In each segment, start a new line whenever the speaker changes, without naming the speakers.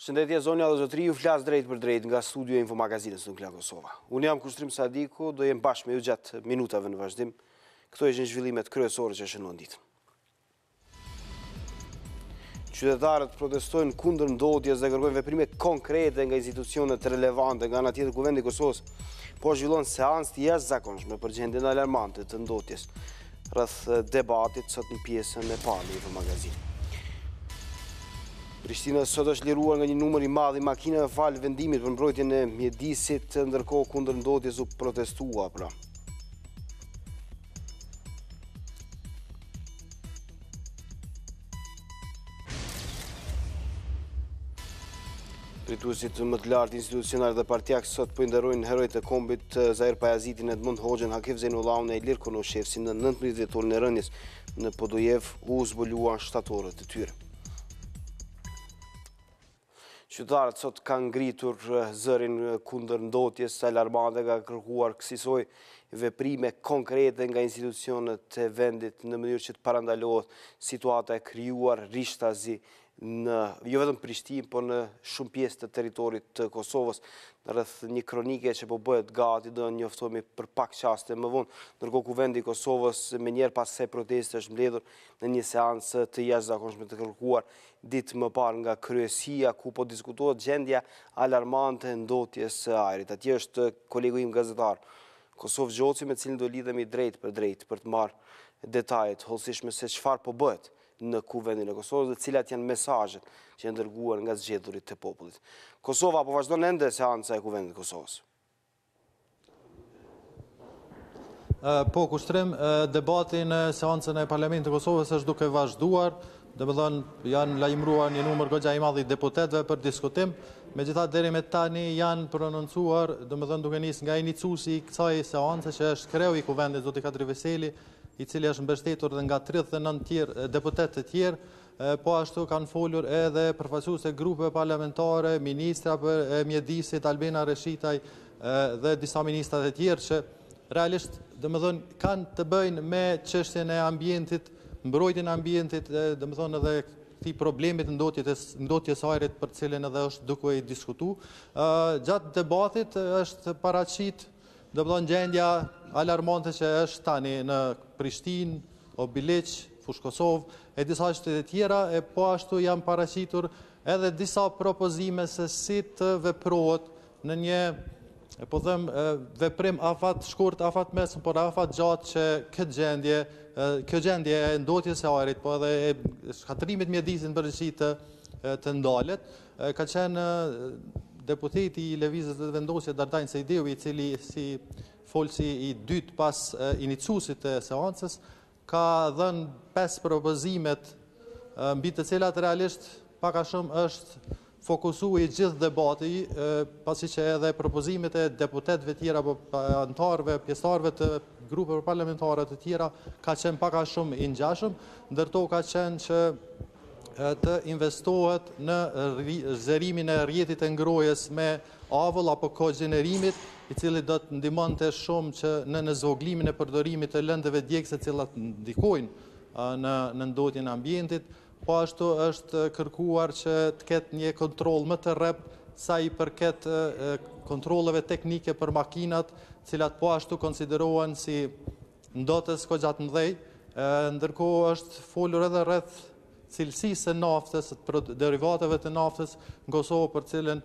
Shëndetje, zonja dhe zotri, ju flas drejt për drejt nga studio Info Magazinës në Klan Kosova. Unë jam Kushtrim Sadiku, do jem bashkë me ju gjatë minutave në vazhdim. Këto ishin zhvillimet kryesore që shënon ditë. Qytetarët protestojnë kundër ndodhjes dhe kërkojnë veprime konkrete nga institucionet relevante nga ana tjetër kuvendi i Kosovës. Po zhvillon seancë të jashtëzakonshme për gjendjen alarmante të ndodhjes rreth debatit sot në pjesën e parë në Info Magazinë. Prishtina sot është liruar nga një numër i madh i makinave falë vendimit për mbrojtjen e mjedisit, ndërkohë kundër ndodhjes u protestua pra. Drejtuesit më të lartë institucional dhe partijak sot po i nderojnë herojt e kombit Zahir Pajazitin, Edmund Hoxhën, Hakif Zenullaun e Ilir Konoshev, si në 19 vjetorin e rënies në Podojev u zbuluan shtatorët e tyre. Qytetarët sot kanë ngritur zërin kundër ndodhjes alarmante, ka kërkuar kësaj veprime konkrete nga institucionet e vendit në mënyrë që të parandalohet situata e krijuar rishtazi në jo vetëm Prishtinë, por në shumë pjesë të territorit të Kosovës. Rreth një kronike që po bëhet gati, do njoftohemi për pak çaste më vonë, ndërkohë kuvendi i Kosovës menjëherë pas kësaj proteste është mbledhur në një seancë të jashtëzakonshme të kërkuar ditë më parë nga kryesia, ku po diskutohet gjendja alarmante e ndodhjes së ajrit. Atje është kolegu im gazetar Kosov Gjoci, me cilin do lidhemi drejt për të marrë detajet hollësishme se çfarë po bëhet në kuvendin e Kosovës dhe cilat janë mesazhet që janë dërguar nga zgjedhurit të popullit. Kosova po vazhdon ende seanca e kuvendit të Kosovës.
Po, Kushtrim, debati në seancën e Parlamentit të Kosovës është duke vazhduar, domethënë janë lajmëruar një numër goxha i madh i deputetëve për diskutim, megjithatë deri me tani janë prononcuar, domethënë duke nis nga inicuesi i kësaj seance që është kreu i kuvendit zoti Kadri Veseli, i cili është mbështetur dhe nga 39 deputetë të tjerë, po ashtu kanë folur edhe përfaqësues të grupeve parlamentare, ministra për mjedisit, Albina Reshitaj dhe disa ministra të tjerë që realisht domethënë kanë të bëjnë me çështjen e ambientit, mbrojtjen e ambientit, domethënë edhe këtij problemit ndotjes së ajrit për cilën edhe është duke i diskutuar. Gjatë debatit është paraqit domethënë gjendja alarmante që është tani në Prishtinë, Obiliq, Fushë Kosovë e disa qytete tjera, e po ashtu janë paraqitur edhe disa propozime se si të veprohet në një, po them, veprim afat shkurt, afat mesëm, por afat gjatë që kjo gjendje e ndotjes së ajrit, po edhe e shkatërimit mjedisit përgjithësi të ndalet, ka qenë deputeti i Lëvizjes së Vendosjes Dardajn Sejdeu, i cili si folsi i dytë pas inicuesit të seancës, ka dhënë 5 propozimet mbi të cilat realisht pak a shumë është fokusuar i gjithë debati, pasi që edhe propozimet e deputetëve tjera apo anëtarëve, pjesëtarëve të grupeve parlamentare të tjera ka qenë pak a shumë i ngjashëm, ndërto ka qenë që të investohet në zërimin e rrjetit e ngrohjes me avull apo kogenerimit, i cili do të ndihmonte shumë që në zvoglimin e përdorimit të lëndëve djegëse të cilat ndikojnë në ndotjen e ambientit. Po ashtu është kërkuar që të ketë një kontroll më të rreptë sa i përket kontrolleve teknike për makinat, cilat po ashtu konsiderohen si ndotës goxha të mëdhej, ndërkohë është folur edhe rreth cilësisë së naftës, derivateve të naftës në Kosovë, për cilën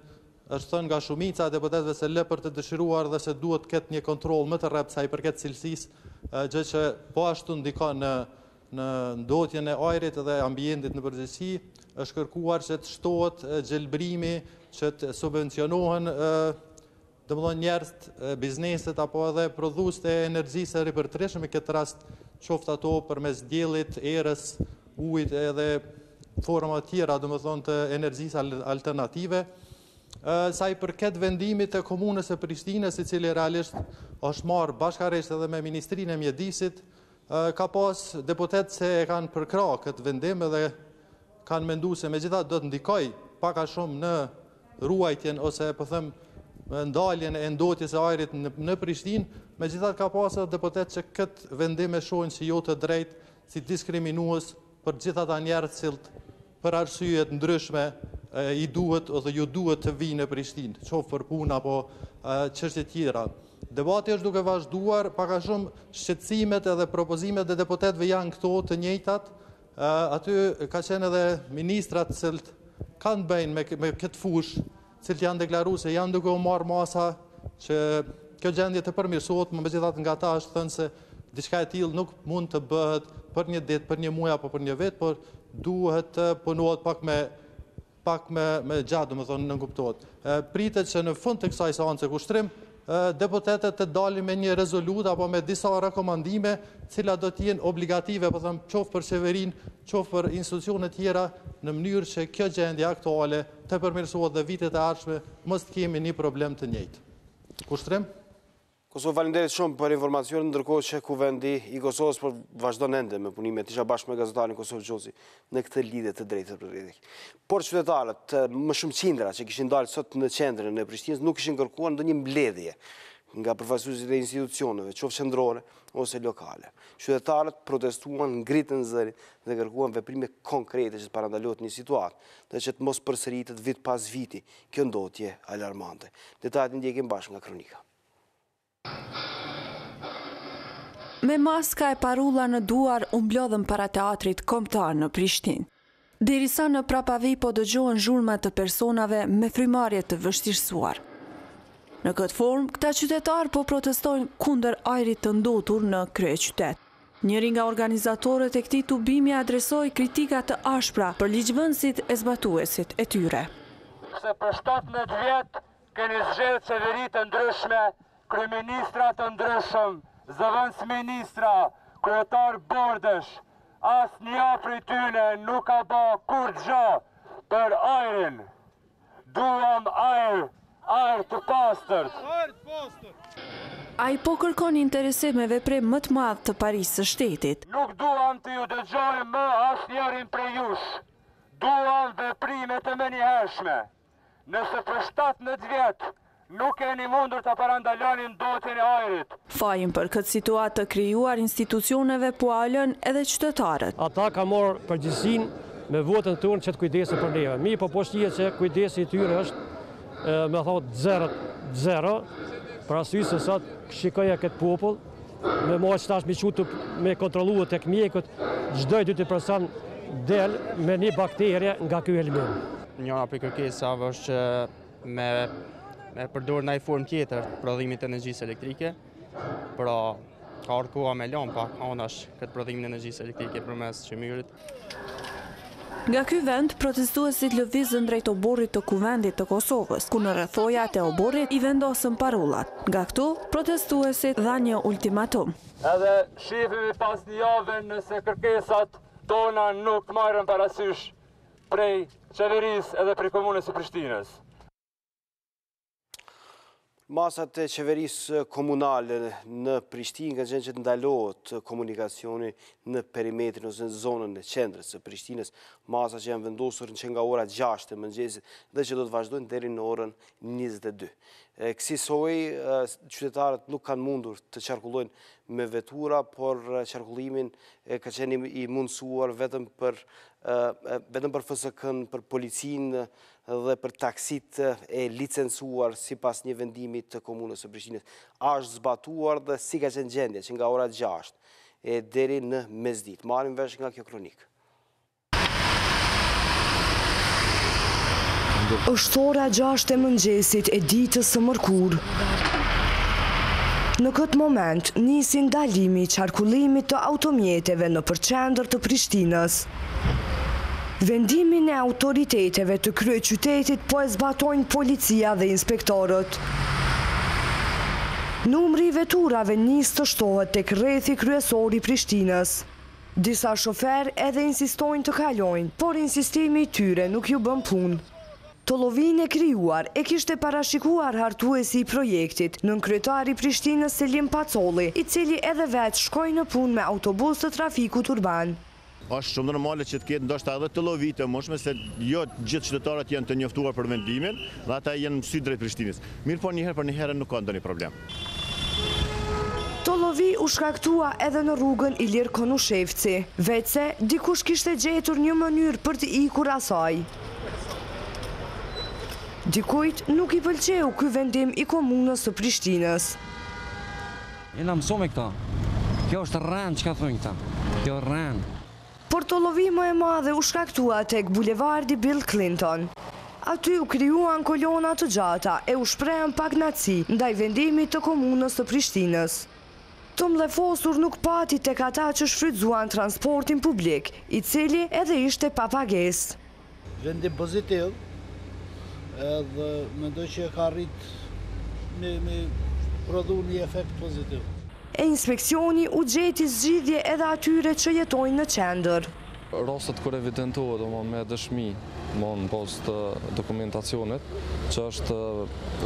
është thënë nga shumica e deputetëve se lë për të dëshiruar dhe se duhet të ketë një kontroll më të rreptë sa i përket cilësisë, gjë që po ashtu ndikon në ndotjen e ajrit dhe ambientit në përgjithësi. Është kërkuar që të shtohet gjelbrimi, që të subvencionohen domethënë njerëzit, bizneset apo edhe prodhuesit e energjisë së ripërtërishme, në këtë rast qoftë ato përmes diellit, erës, ujit edhe forma tjera domethënë të energjisë alternative. Sa i përket vendimit të komunës së Prishtinës, i cili realisht është marrë bashkërisht edhe me Ministrinë e Mjedisit, ka pas deputet se e kanë përkrahur këtë vendim dhe kanë menduar se megjithatë do të ndikojë pak a shumë në ruajtjen ose po them ndaljen e ndotjes së ajrit në Prishtinë, megjithatë ka pasur deputet që këtë vendim e shohin si jo të drejtë, si diskriminues për gjithë ata njerëz që për arsye të ndryshme i duhet dhe ju duhet të vinë në Prishtinë, qoftë për punë apo çështje tjera. Debati është duke vazhduar, pak a shumë shqetësimet edhe propozimet e deputetëve janë këto të njëjtat. Aty ka qenë edhe ministrat cilët kanë bëjnë me këtë fushë, cilët janë deklaruar se janë duke u marrë masa që kjo gjendje të përmirësohet, megjithatë nga ata është thënë se diçka e tillë nuk mund të bëhet për një ditë, për një muaj apo për një vit, por duhet të punohet pak me gjatë, domethënë në kuptohet. Pritet që në fund të kësaj seance kushtrim deputetët të dalin me një rezolutë apo me disa rekomandime, cilat do të jenë obligative, po them, qoftë për qeverinë, qoftë për institucione tjera, në mënyrë që kjo gjendje aktuale të përmirësohet dhe vitet e ardhshme mos të kemi një problem të njëjtë. Kushtrim?
Kosovë, faleminderit shumë për informacionin, ndërkohë që kuvendi i Kosovës por vazhdon ende me punimet, isha bashkë me gazetarin Kosovë Gjozi në këtë lidhje të drejtë për drejtë. Por qytetarët, më shumë qindra që kishin dalë sot në qendrën e Prishtinës nuk kishin kërkuar ndonjë mbledhje nga përfaqësuesit e institucioneve, qoftë qendrore ose lokale. Qytetarët protestuan, ngritën zërin dhe kërkuan veprime konkrete që të parandalohet një situatë dhe që të mos përsëritet vit pas viti kjo ndotje alarmante. Detajet ndjekim bashkë nga kronika.
Me maska e parulla në duar u mblodhën para teatrit kombëtar në Prishtinë. Derisa në prapavi po dëgjohen zhurma të personave me frymarrje të vështirësuar. Në këtë formë, këta qytetarë po protestojnë kundër ajrit të ndotur në kryeqytet. Njëri nga organizatorët e këtij tubimi adresoi kritika të ashpra për ligjvënësit e zbatuesit e tyre.
Se për 17 vjet keni zgjedhë qeveri të ndryshme, kryeministra të ndryshëm, zëvendës ministra, kryetar bordesh, asnjë prej tyre nuk ka bë kur gjë për ajrin. Duam ajër të pastërt.
Ai po kërkon interesim me veprim më të madh të Parisë së Shtetit.
Nuk duam të ju dëgjojmë më asnjërin prej jush. Duam veprime të menjëhershme. Nëse për 17 vjet nuk keni mundur të parandaloni ndotjen e ajrit.
Fajin për këtë situatë të krijuar institucioneve po alën edhe qytetarët.
Ata ka marrë përgjegjësinë me votën tonë që të kujdesen për neve. Mi po shihet se kujdesi i tyre është me thotë 0, për arsye se sot shikoja këtë popull me marrë tash me kontrolluar tek mjekët, çdo 2 person del me një bakterie nga ky element.
Njëra prej kërkesave është që me përdor në formë tjetër prodhimit të energjisë elektrike, pra ka koha me lënë pak anash këtë prodhimin e energjisë elektrike përmes qymyrit.
Nga ky vend, protestuesit lëvizën drejt oborrit të kuvendit të Kosovës, ku në rrethojat e oborrit i vendosën parullat. Nga këtu, protestuesit dhanë një ultimatum.
Edhe shihemi pas një jave nëse kërkesat tona nuk marrën parasysh prej qeverisë edhe prej komunës së Prishtinës.
Masat e qeverisë komunale në Prishtinë kanë qenë që të ndalohet komunikacioni në perimetrin ose në zonën e qendrës së Prishtinës, masa që janë vendosur që nga ora 6 të mëngjesit dhe që do të vazhdojnë deri në orën 22. Kësaj qytetarët nuk kanë mundur të qarkullojnë me vetura, por qarkullimin ka qenë i mundësuar vetëm për FSK-n, për policinë dhe për taksit e licencuar sipas një vendimi të komunës së Prishtinës. Është zbatuar dhe si ka qenë gjendja që nga ora 6 deri në mesditë. Marrim vesh nga kjo kronikë.
Është ora 6 e mëngjesit e ditës së mërkurë. Në këtë moment, nisi ndalimi i qarkullimit të automjeteve në përqendër të Prishtinës. Vendimin e autoriteteve të kryeqytetit po e zbatojnë policia dhe inspektorët. Numri i veturave nis të shtohet tek rrethi kryesor i Prishtinës. Disa shoferë edhe insistojnë të kalojnë, por insistimi i tyre nuk ju bën punë. Të llovinë e krijuar e kishte parashikuar hartuesi i projektit, nënkryetari i Prishtinës Selim Pacolli, i cili edhe vetë shkoi në punë me autobus të trafikut urban.
Është shumë normale që të ketë ndoshta edhe të llovi të mundshme se jo gjithë qytetarët janë të njoftuar për vendimin dhe ata janë sy drejt Prishtinës. Mirë po një herë për një herë nuk ka ndonjë problem.
Të llovi u shkaktua edhe në rrugën Ilir Konushevci, veçse dikush kishte gjetur një mënyrë për të ikur asaj. Dikujt nuk i pëlqeu ky vendim i komunës së Prishtinës.
Jena mëso me këta. Kjo është rënë, që ka thonë këta? Kjo rënë.
Por të lovi më e madhe u shkaktua tek bulevardi Bill Clinton. Aty u krijuan kolona të gjata e u shprehen pagnaci ndaj vendimit të komunës së Prishtinës. Të mllefosur nuk pati tek ata që shfrytzuan transportin publik, i cili edhe ishte pa pagesë.
Vendim pozitiv, edhe mendoj që ka arrit me prodhu një efekt pozitiv.
E inspeksioni u gjeti zgjidhje edhe atyre që jetojnë në qendër.
Rastet kur evidentohet me dëshmi, në post dokumentacionit, që është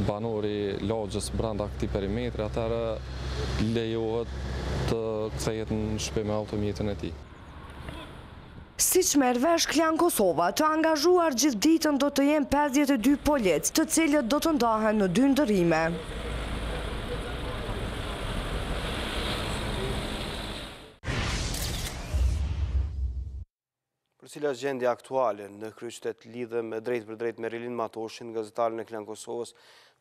banori lagjës brenda këtij perimetri, atëherë lejohet të kthehet në shtëpi me automjetin e tij.
Siç merr vesh Klan Kosova, të angazhuar gjithë ditën do të jenë 52 polic, të cilët do të ndahen në 2 ndërrime.
Për cila është gjendja aktuale në kryeqytet lidhem drejt për drejt me Rilin Matoshin, gazetarin e Klan Kosovës,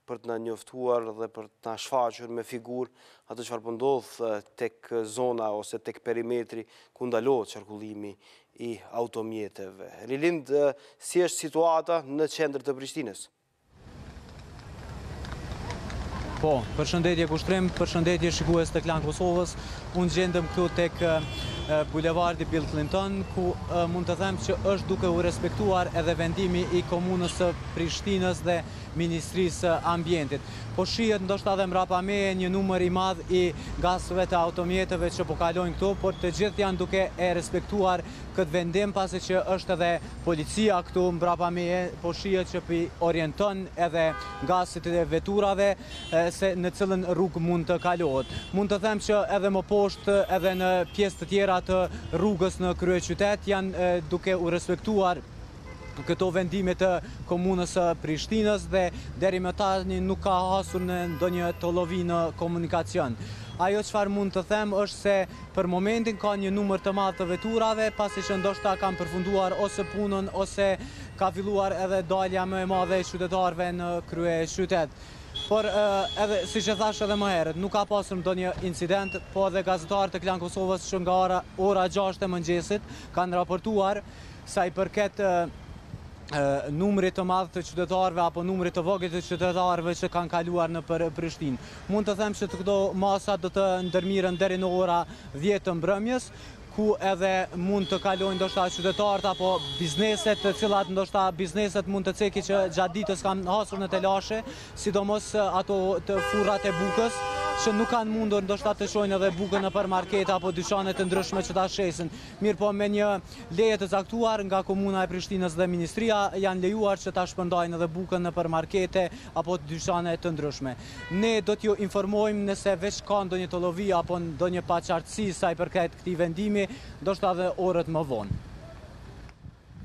për të na njoftuar dhe për të na shfaqur me figurë atë çfarë po ndodh tek zona ose tek perimetri ku ndalohet qarkullimi i automjeteve. Rilin, si është situata në qendër të Prishtinës?
Po, përshëndetje kushtrim, përshëndetje shikues të Klan Kosovës. Unë gjendem këtu tek bulevardi Bill Clinton, ku mund të them që është duke u respektuar edhe vendimi i komunës së Prishtinës dhe Ministrisë Ambientit. Po shihet ndoshta edhe mbrapa meje një numër i madh i gasove të automjeteve që po kalojnë këtu, por të gjithë janë duke e respektuar këtë vendim, pasi që është edhe policia këtu mbrapa meje, po shihet që orienton edhe gasit e veturave se në cilën rrugë mund të kalohet. Mund të them që edhe më poshtë edhe në pjesë të tjera të rrugës në kryeqytet janë duke u respektuar këto vendime të komunës së Prishtinës dhe deri më tani nuk ka hasur në ndonjë tollovi në komunikacion. Ajo çfarë mund të them është se për momentin ka një numër të madh të veturave, pasi që ndoshta kanë përfunduar ose punën ose ka filluar edhe dalja më e madhe e qytetarëve në kryeqytet. Por edhe siç e thash edhe më herët, nuk ka pasur ndonjë incident, po edhe gazetarët e Klan Kosovës që nga ora 6 e mëngjesit kanë raportuar sa i përket numrit të madh të qytetarëve apo numrit të vogël të qytetarëve që kanë kaluar në Prishtinë. Mund të them se këto masa do të ndërmiren deri në ora 10 të mbrëmjes, ku edhe mund të kalojnë ndoshta qytetarët apo bizneset, të cilat ndoshta bizneset mund të ceki që gjatë ditës kanë hasur në telashe, sidomos ato të furrat e bukës, që nuk kanë mundur ndoshta të shojnë edhe bukën nëpër markete apo dyqane të ndryshme që ta shesin. Mirë po me një leje të caktuar nga Komuna e Prishtinës dhe Ministria janë lejuar që ta shpërndajnë edhe bukën nëpër markete apo dyqane të ndryshme. Ne do t'ju informojmë nëse veç ka ndonjë tollovi apo ndonjë paqartësi sa i përket këtij vendimi, ndoshta edhe orët më vonë.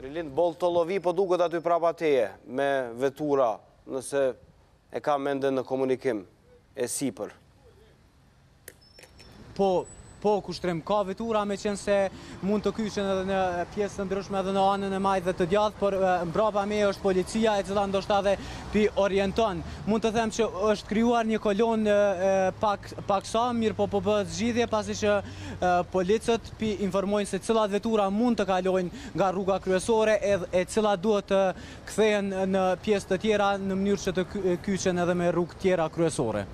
Rilin, boll tollovi po duket aty prapa teje me vetura, nëse e ka mendën në komunikim e sipër.
Po kushtrim, ka vetura me qenë se mund të kyqen edhe në pjesë të ndryshme edhe në anën e majtë dhe të djathtë, por mbrapa me është policia e cila ndoshta edhe pi orienton. Mund të them që është krijuar një kolon paksa, mirë po bëhet zgjidhje pasi që policët pi informojnë se cilat vetura mund të kalojnë nga rruga kryesore e cilat duhet të kthehen në pjesë të tjera në mënyrë që të kyqen edhe me rrugë tjera kryesore.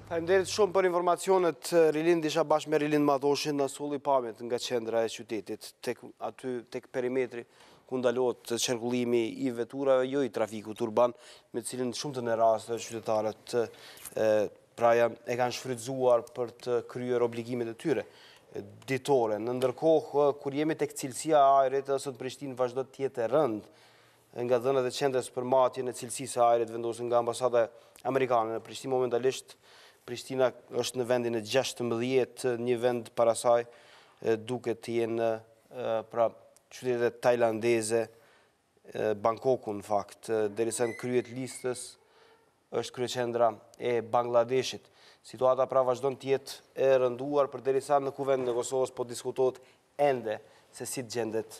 Faleminderit shumë për informacionet. Rilin isha bashkë me Rilin Matoshin në sulli pamjet nga qendra e qytetit, tek perimetri ku ndalohet qarkullimi i veturave, jo i trafikut urban, me cilin shumë të në raste qytetarët e kanë shfrytzuar për të kryer obligimet e tyre ditore. Në ndërkohë, kur jemi tek cilësia e ajrit, sot Prishtinë vazhdo të jetë e rëndë nga dhënat e qendrës për matjen e cilësisë së ajrit vendosur nga ambasada amerikane në Prishtinë. Momentalisht Prishtina është në vendin e 16, një vend para saj duket të jenë pra qytetet tajlandeze, Bangkoku në fakt, derisa në kryet listës është kryeqendra e Bangladeshit. Situata pra vazhdon të jetë e rënduar për derisa në kuvendin e Kosovës po diskutohet ende se si gjendet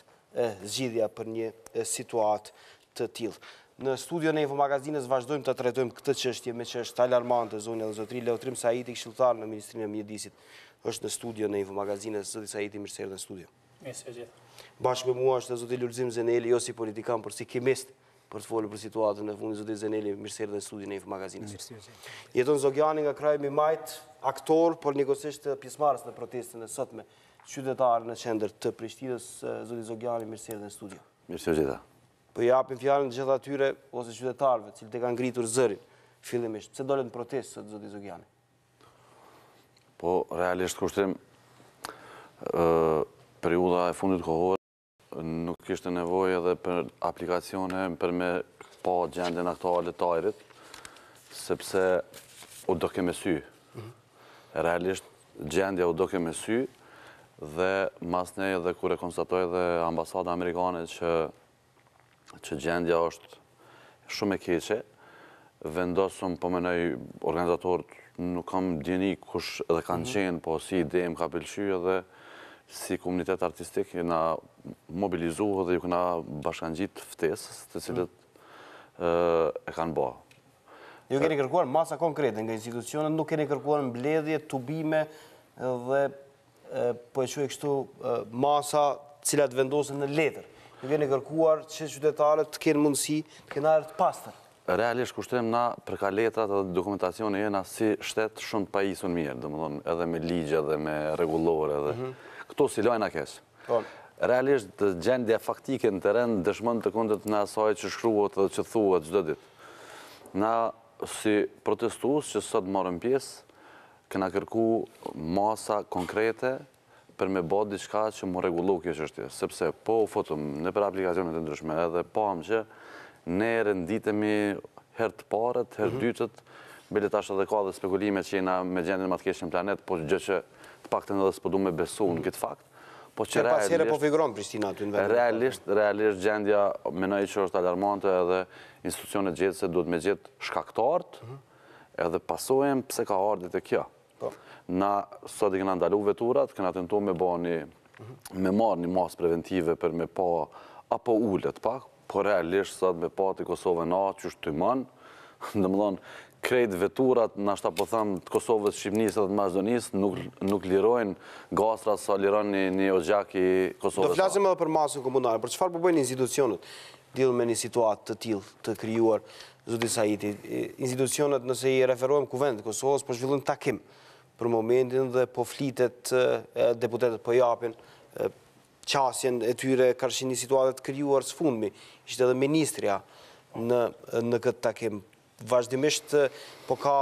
zgjidhja për një situatë të tillë. Në studion e Infomagazinës vazhdojmë të trajtojmë këtë çështje me çështje alarmante. Zonja dhe zotëri, Leotrim Sahiti, këshilltar në Ministrinë e Mjedisit, është në studion e Infomagazinës. Zoti Sahiti, mirë se erdhët në studio. Bashkë me mua është zoti Lulzim Zeneli, jo si politikan, por si kimist, për të folur për situatën e fundit. Zoti Zeneli, mirë se erdhët në studion e Infomagazinës. Jeton Zogiani nga kraji Mimajt, aktor, por njëkohësisht pjesëmarrës në protestën e sotme, qytetar në qendër të Prishtinës. Zoti Zogiani, mirë se erdhët në studio.
Mirë se erdhët.
Po japim fjalën gjithë atyre ose qytetarëve, cilët e kanë ngritur zërin fillimisht. Pse dolën në protestë sot, zoti Zogiani?
Po, realisht kushtrim, periudha e fundit kohor nuk kishte nevojë edhe për aplikacione për me pa gjendjen aktuale të ajrit, sepse u doke me sy. Realisht, gjendja u doke me sy dhe mas ne edhe kur e konstatoj edhe ambasada amerikane që gjendja është shumë e keqe, vendosëm, po menoj, organizatorët nuk kam djeni kush edhe kanë qenë, po si ide më ka pëlqy edhe si komunitet artistik na mobilizu dhe ju këna bashkangjit ftesës të cilët e kanë ba.
Ju keni kërkuar masa konkrete nga institucionet, nuk keni kërkuar mbledhje, tubime dhe po e quaj kështu masa cilat vendosen në letër. Ju keni kërkuar që qytetarët të kenë mundësi, të kenë ajër të pastër.
Realisht kushtrim na për ka letrat dhe dokumentacione jena si shtet shumë të pajisun mirë, dhe më thonë edhe me ligje dhe me regulore dhe këto si lojna kesh. Realisht gjendja faktike në teren dëshmën të kundët në asaj që shkruat dhe që thuat çdo ditë. Na si protestues që sot marrëm pjesë, këna kërku masa konkrete për me bot diçka që mu regullu kjo çështje, sepse po u fotëm në për aplikacionet e ndryshme edhe pam që ne renditemi herë të parët, herë dytët, bile tash edhe ka dhe spekulime që jena me gjendjen më të keq në planet, po gjë që të paktën edhe s'po du me besu në këtë fakt. Po që realisht gjendja menoj që është alarmante edhe institucionet gjithë se duhet me gjithë shkaktarët edhe pasojem pse ka ardhët e kjo. Na sot i këna ndalu veturat, këna tentu me marrë një masë preventive për me pa apo ullet pak, po realisht sot me pa të Kosovën që është të mënë, dhe më dhonë, krejt veturat, nashta po thëmë të Kosovës, Shqipnisë dhe të Maqedonisë, nuk lirojnë gastra sa liron një ogjak i Kosovës.
Do flasim edhe për masën komunale, për çfarë po bëjnë institucionet lidhur me një situatë të tillë të krijuar, zoti Sahiti? Institucionet, nëse i referohem kuvendit të Kosovës, po zhvillojnë takim për momentin dhe po flitet deputetët po japin qasjen e tyre ka qenë një situatë të krijuar së fundmi. Ishte edhe ministrja në këtë takim. Vazhdimisht po ka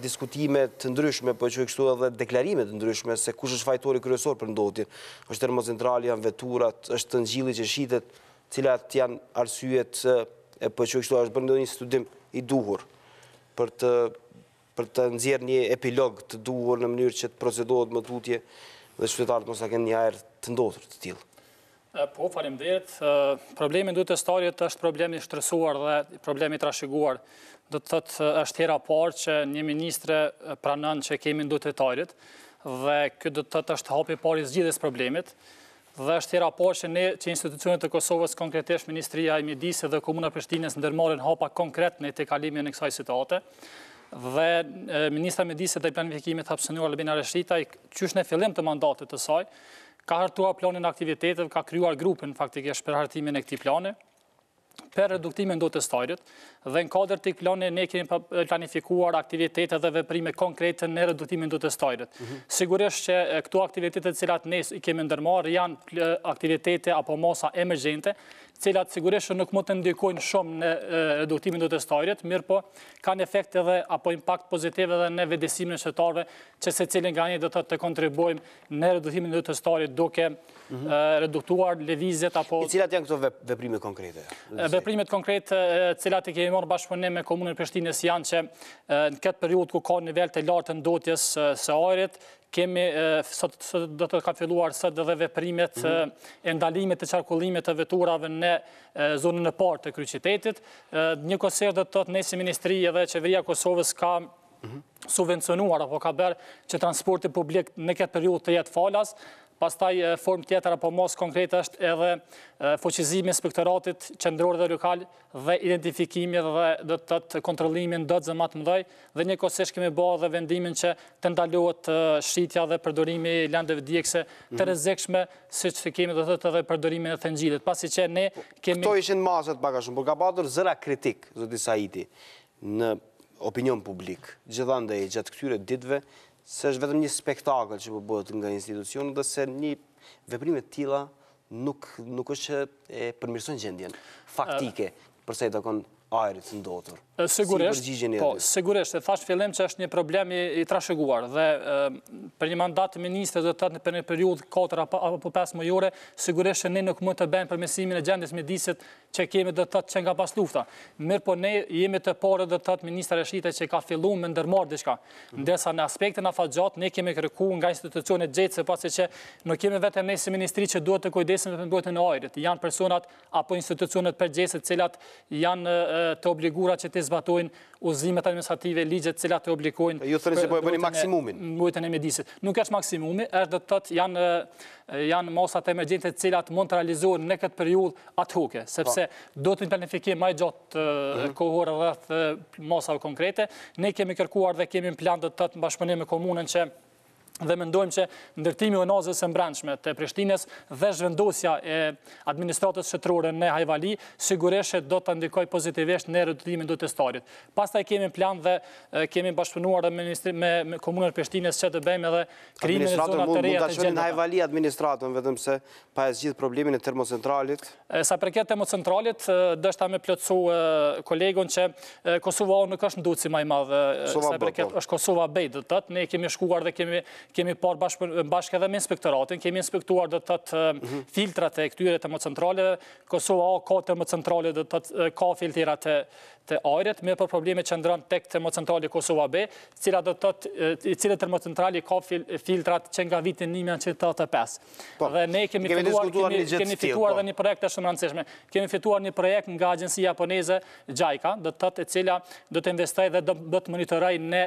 diskutime të ndryshme, po që kështu edhe deklarime të ndryshme se kush është fajtori kryesor për ndodhjen. Është termocentrali, janë veturat, është të ngjilli që shitet, cilat janë arsyet, po që kështu është bërë një studim i duhur për të nxjerrë një epilog të duhur në mënyrë që të procedohet më tutje dhe qytetarët mos ta kenë një ajër të ndotur të tillë.
Po, faleminderit. Problemi në starit është problemi shtresuar dhe problemi trashëguar. Do të thotë është hera parë që një ministre pranon që kemi ndotetarit dhe kjo do të thotë është hapi parë i zgjidhjes problemit. Dhe është hera parë që institucionet e Kosovës, konkretisht Ministria e Mjedisit dhe Komuna Prishtinës ndërmarrin hapa konkret në tejkalimin e kësaj situate. Dhe Ministra e Mjedisit dhe Planifikimit hapësënuar Albina Reshitaj, qysh në fillim të mandatit të saj, ka hartuar planin aktivitetet, ka kryuar grupin faktikisht për hartimin e këtij plani, për reduktimin ndotestarit, dhe në kadër të plani ne kemi planifikuar aktivitete dhe veprime konkrete në reduktimin ndotestarit. Sigurisht që këto aktivitetet cilat ne i kemi ndërmarrë janë aktivitete apo masa emergjente, cilat sigurisht nuk mund të ndikojnë shumë në reduktimin ndotestarit, mirë po kanë efekte dhe apo impakt pozitiv edhe në vetëdijsimin e qytetarëve që secili nga ne do të kontribuojmë në reduktimin ndotestarit duke reduktuar lëvizjet apo...
Cilat janë këto veprime konkrete?
Veprimet konkrete cilat e kemi marrë bashkëpunim me Komunën e Prishtinës janë që në këtë periudhë ku ka nivel të lartë të ndotjes së ajrit, kemi, do të ka filluar sot dhe veprimet e ndalimit të qarkullimit të veturave në zonën e parë të kryeqytetit. Njëkohësisht do të thotë ne si Ministri edhe Qeveria e Kosovës ka subvencionuar apo ka bërë që transporti publik në këtë periudhë të jetë falas, Pastaj formë tjetër apo mos konkrete është edhe fuqizimi i inspektoratit qendror dhe lokal dhe identifikimi dhe do të thotë kontrollimi në dozë më të mëdhej dhe njëkohësisht kemi bërë edhe vendimin që të ndalohet shitja dhe përdorimi i lëndëve djegëse të rrezikshme, siç kemi do të thotë edhe përdorimin e thëngjilit. Pasi që ne kemi
Këto ishin masat pak a shumë, por ka patur zëra kritik, zoti Sahiti, në opinion publik, gjithandaj gjatë këtyre ditëve, se është vetëm një spektakël që po bëhet nga institucionet dhe se një veprime të tilla nuk është e përmirëson gjendjen faktike përsa i takon ajrit ndotur.
Sigurisht, e thash fillim që është një problem i trashëguar dhe për një mandat të ministrit dhe të thotë për një periudhë 4 apo 5 mujore, sigurisht që ne nuk mund të bëjmë përmirësimin e gjendjes mjedisit që kemi do të thotë që nga pas lufta. Mirë po ne jemi të parë do të thotë ministra Reshita që ka filluar me ndërmarr diçka. Ndërsa në aspektin afatgjat ne kemi kërkuar nga institucionet gjetse pasi që nuk kemi vetëm ne si ministri që duhet të kujdesemi për mbrojtjen e ajrit. Janë personat apo institucionet përgjithëse të cilat janë të obliguara që të zbatojnë udhëzimet administrative, ligjet të cilat të obligojnë.
Ju thoni se po e bëni maksimumin.
Mbrojtjen e mjedisit. Nuk është maksimumi, është do të thotë janë mosat emergjente të cilat mund të realizohen në këtë periudhë ad hoc, sepse do të planifikim më gjatë kohore rreth mosave konkrete. Ne kemi kërkuar dhe kemi në plan do të thotë në bashkëpunim me komunën që dhe mendojmë që ndërtimi i onazës së brendshme të Prishtinës dhe zhvendosja e administratës shtetërore në Hajvali sigurisht do të ndikojë pozitivisht në rretullimin e testarit. Pastaj kemi plan dhe kemi bashkëpunuar me komunën e Prishtinës që të bëjmë edhe krijimin e zona të reja të
gjendjes. Në Hajvali administratën vetëm se pa e zgjidh problemin e termocentralit.
Sa përket termocentralit, dështa me plotësu kolegun që Kosova nuk është nduci më i madh, sa përket është Kosova B, do të thotë ne kemi shkuar dhe kemi parë bashkë edhe me inspektoratin, kemi inspektuar do të thotë filtrat e këtyre termocentraleve. Kosova A ka termocentrale do të thotë ka filtra të ajrit, me për probleme që ndron tek termocentrali Kosova B, cila do të thotë cila termocentrali ka filtrat që nga viti 1985. Dhe ne kemi fituar edhe një projekt të shumë rëndësishme. Kemi fituar një projekt nga agjencia japoneze JICA, do të thotë e cila do të investojë dhe do të monitorojë në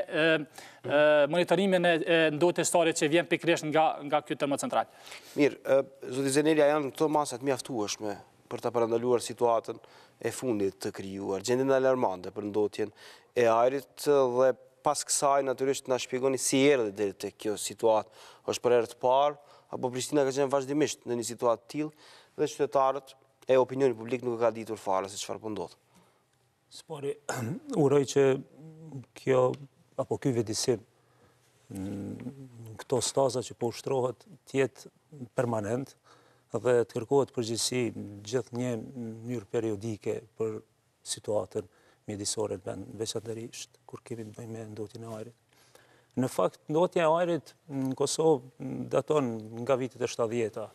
monitorimin e ndotjes së ajrit që vjen pikërisht nga ky termocentral.
Mirë, zoti Zeneli, janë këto masa të mjaftueshme për të parandaluar situatën e fundit të krijuar, gjendjen alarmante për ndotjen e ajrit dhe pas kësaj natyrisht na shpjegoni si erdhi deri te kjo situatë. Është për herë të parë apo Prishtina ka qenë vazhdimisht në një situatë të tillë dhe qytetarët e opinioni publik nuk e ka ditur fare se çfarë po ndodh.
Spori, uroj që kjo apo ky vedisim këto staza që po ushtrohet të jetë permanent dhe të kërkohet përgjegjësi gjithë një mënyrë periodike për situatën mjedisore në vend, veçanërisht kur kemi të bëjmë me ndotjen e ajrit. Në fakt, ndotja e ajrit në Kosovë daton nga vitet e 70-ta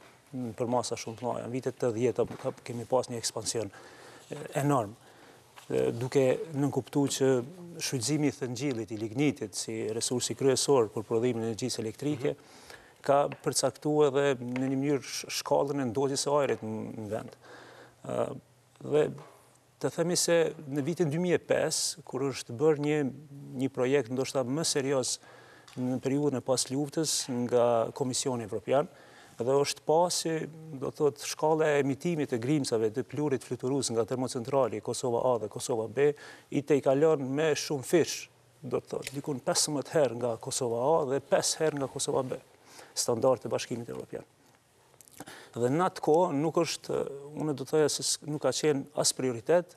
për masa shumë të mëdha. Në vitet e 80-ta kemi pas një ekspansion enorm, duke nënkuptuar që shfrytëzimi i thëngjillit, i lignitit si resursi kryesor për prodhimin e energjisë elektrike ka përcaktuar edhe në një mënyrë shkallën e ndotjes së ajrit në vend. Dhe të themi se në vitin 2005, kur është bërë një projekt ndoshta më serioz në periudhën e pas luftës nga Komisioni Evropian, dhe është pasi, do të thotë, shkalla e emitimit të grimcave të plurit fluturues nga termocentrali Kosova A dhe Kosova B i tejkalon me shumë fish, do të thotë, dikun 15 herë nga Kosova A dhe 5 herë nga Kosova B, standard të Bashkimit Evropian. Dhe në atë kohë nuk është, unë do të thoja se nuk ka qenë as prioritet,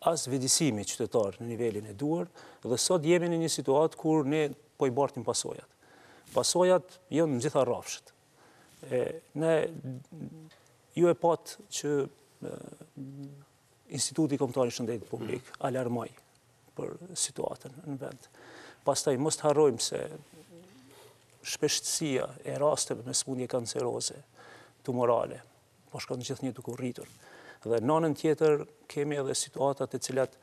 as vëdësimi qytetar në nivelin e duhur, dhe sot jemi në një situatë kur ne po i bartim pasojat. Pasojat janë në gjitha rrafshet. Ju e patë që Instituti Kombëtar i Shëndetit Publik alarmoi për situatën në vend. Pastaj mos të harrojmë se shpeshtësia e rasteve me smundje kanceroze, tumorale, po shkon gjithnjë duke u rritur. Dhe në anën tjetër kemi edhe situatat e cilat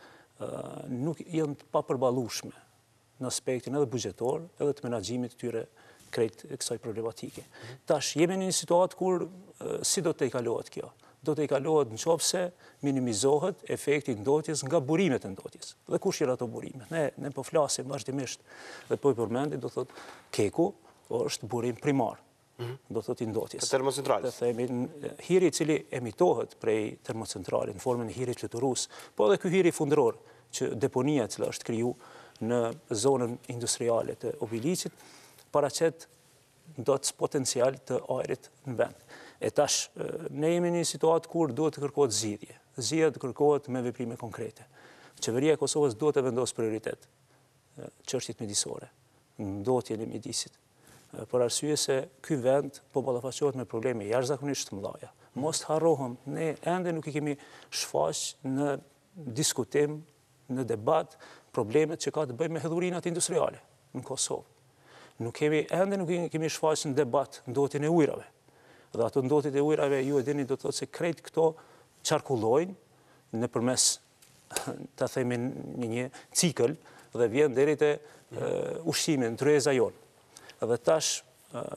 nuk janë të papërballueshme në aspektin edhe buxhetor, edhe të menaxhimit të tyre krejt kësaj problematike. Tash, jemi në një situatë kur si do të tejkalohet kjo? Do të tejkalohet nëse minimizohet efekti ndotjes nga burimet e ndotjes. Dhe kush janë ato burime? Ne po flasim vazhdimisht dhe po i përmendim, do thotë, keku është burim primar. do të thotë i ndotjes.
Të termocentralës.
Hiri i cili emitohet prej termocentrale në formën e hirit fluturus, po edhe ky hiri fundëror që deponia që është kriju në zonën industriale të Obilicit, paraqet ndotës potencial të ajrit në vend. E tash, ne jemi në një situatë kur duhet të kërkohet zgjidhje. Zgjidhja të kërkohet me veprime konkrete. Qeveria e Kosovës duhet të vendosë prioritet çështjet mjedisore, ndotjen e mjedisit. Për arsye se ky vend po ballafaqohet me probleme jashtëzakonisht të mëdha. Mos të harrohem, ne ende nuk i kemi shfaq në diskutim, në debat, problemet që ka të bëjmë me hedhurinat industriale në Kosovë. Ende nuk i kemi shfaq në debat ndotjen e ujrave. Dhe ato ndotjet e ujrave, ju e dini, do të thotë se krejt këto qarkullojnë nëpërmes, ta themi, një cikël dhe vjen deri te ushqimi në tryeza jonë. Dhe tash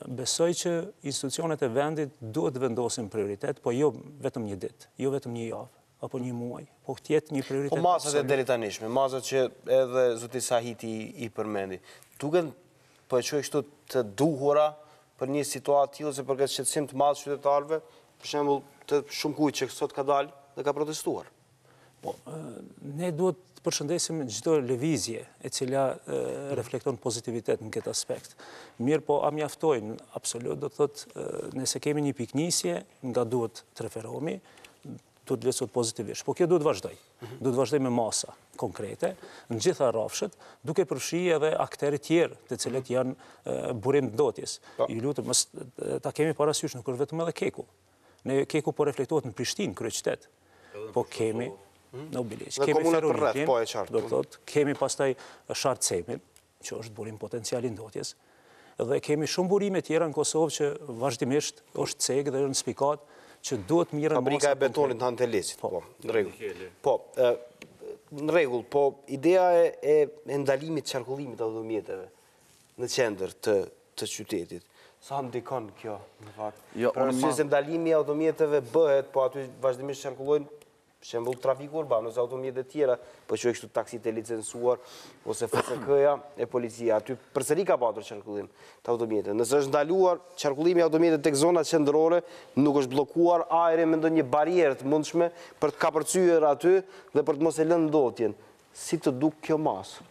besoj që institucionet e vendit duhet të vendosin prioritet, po jo vetëm një ditë, jo vetëm një javë, apo një muaj, po tjetë një prioritet.
Po masat e deri tanishme, masat që edhe zoti Sahiti i përmendi, duken po e quaj kështu të duhura për një situatë tillë se për këtë shqetësim të madh qytetarëve, për shembull të shumë kujt që sot ka dalë dhe ka protestuar.
Po, ne duhet të përshëndesim çdo lëvizje e cila reflekton pozitivitet në këtë aspekt. Mirë, po a mjaftojnë? Absolut, do të thotë, nëse kemi një piknisje, nga duhet të referohemi, duhet të vlerësohet pozitivisht. Po kjo duhet vazhdoj. Duhet vazhdoj me masa konkrete, në gjitha rrafshet, duke përfshirë edhe aktorë tjerë, të cilët janë burim të ndotjes. Ju lutem, mos ta kemi parasysh, nuk është vetëm edhe Keku. Ne Keku po reflektohet në Prishtinë, kryeqytet. Po kemi në Obiliq, kemi Ferrovitin, do të thotë, kemi pastaj Shartsemin, që është burim potenciali ndotjes, dhe kemi shumë burime tjera në Kosovë që vazhdimisht është cegë dhe është spikat që duhet mirën
Fabrika e betonit në Antelesit, po, në rregull. Po, në rregull, po ideja e ndalimit të qarkullimit të automjeteve në qendër të qytetit, sa ndikon kjo, në fakt? Për arsye se ndalimi i automjeteve bëhet, po aty vazhdimisht qarkullojnë shembull trafiku urban ose automjete tjera, po quaj kështu taksit e licencuar ose FSK-ja e policia. Aty përsëri ka patur qarkullim të automjeteve. Nëse është ndaluar qarkullimi i automjeteve tek zonat qendrore, nuk është bllokuar ajri me ndonjë barierë të mundshme për të kapërcyer aty dhe për të mos e lënë ndotjen. Si të duk kjo masë?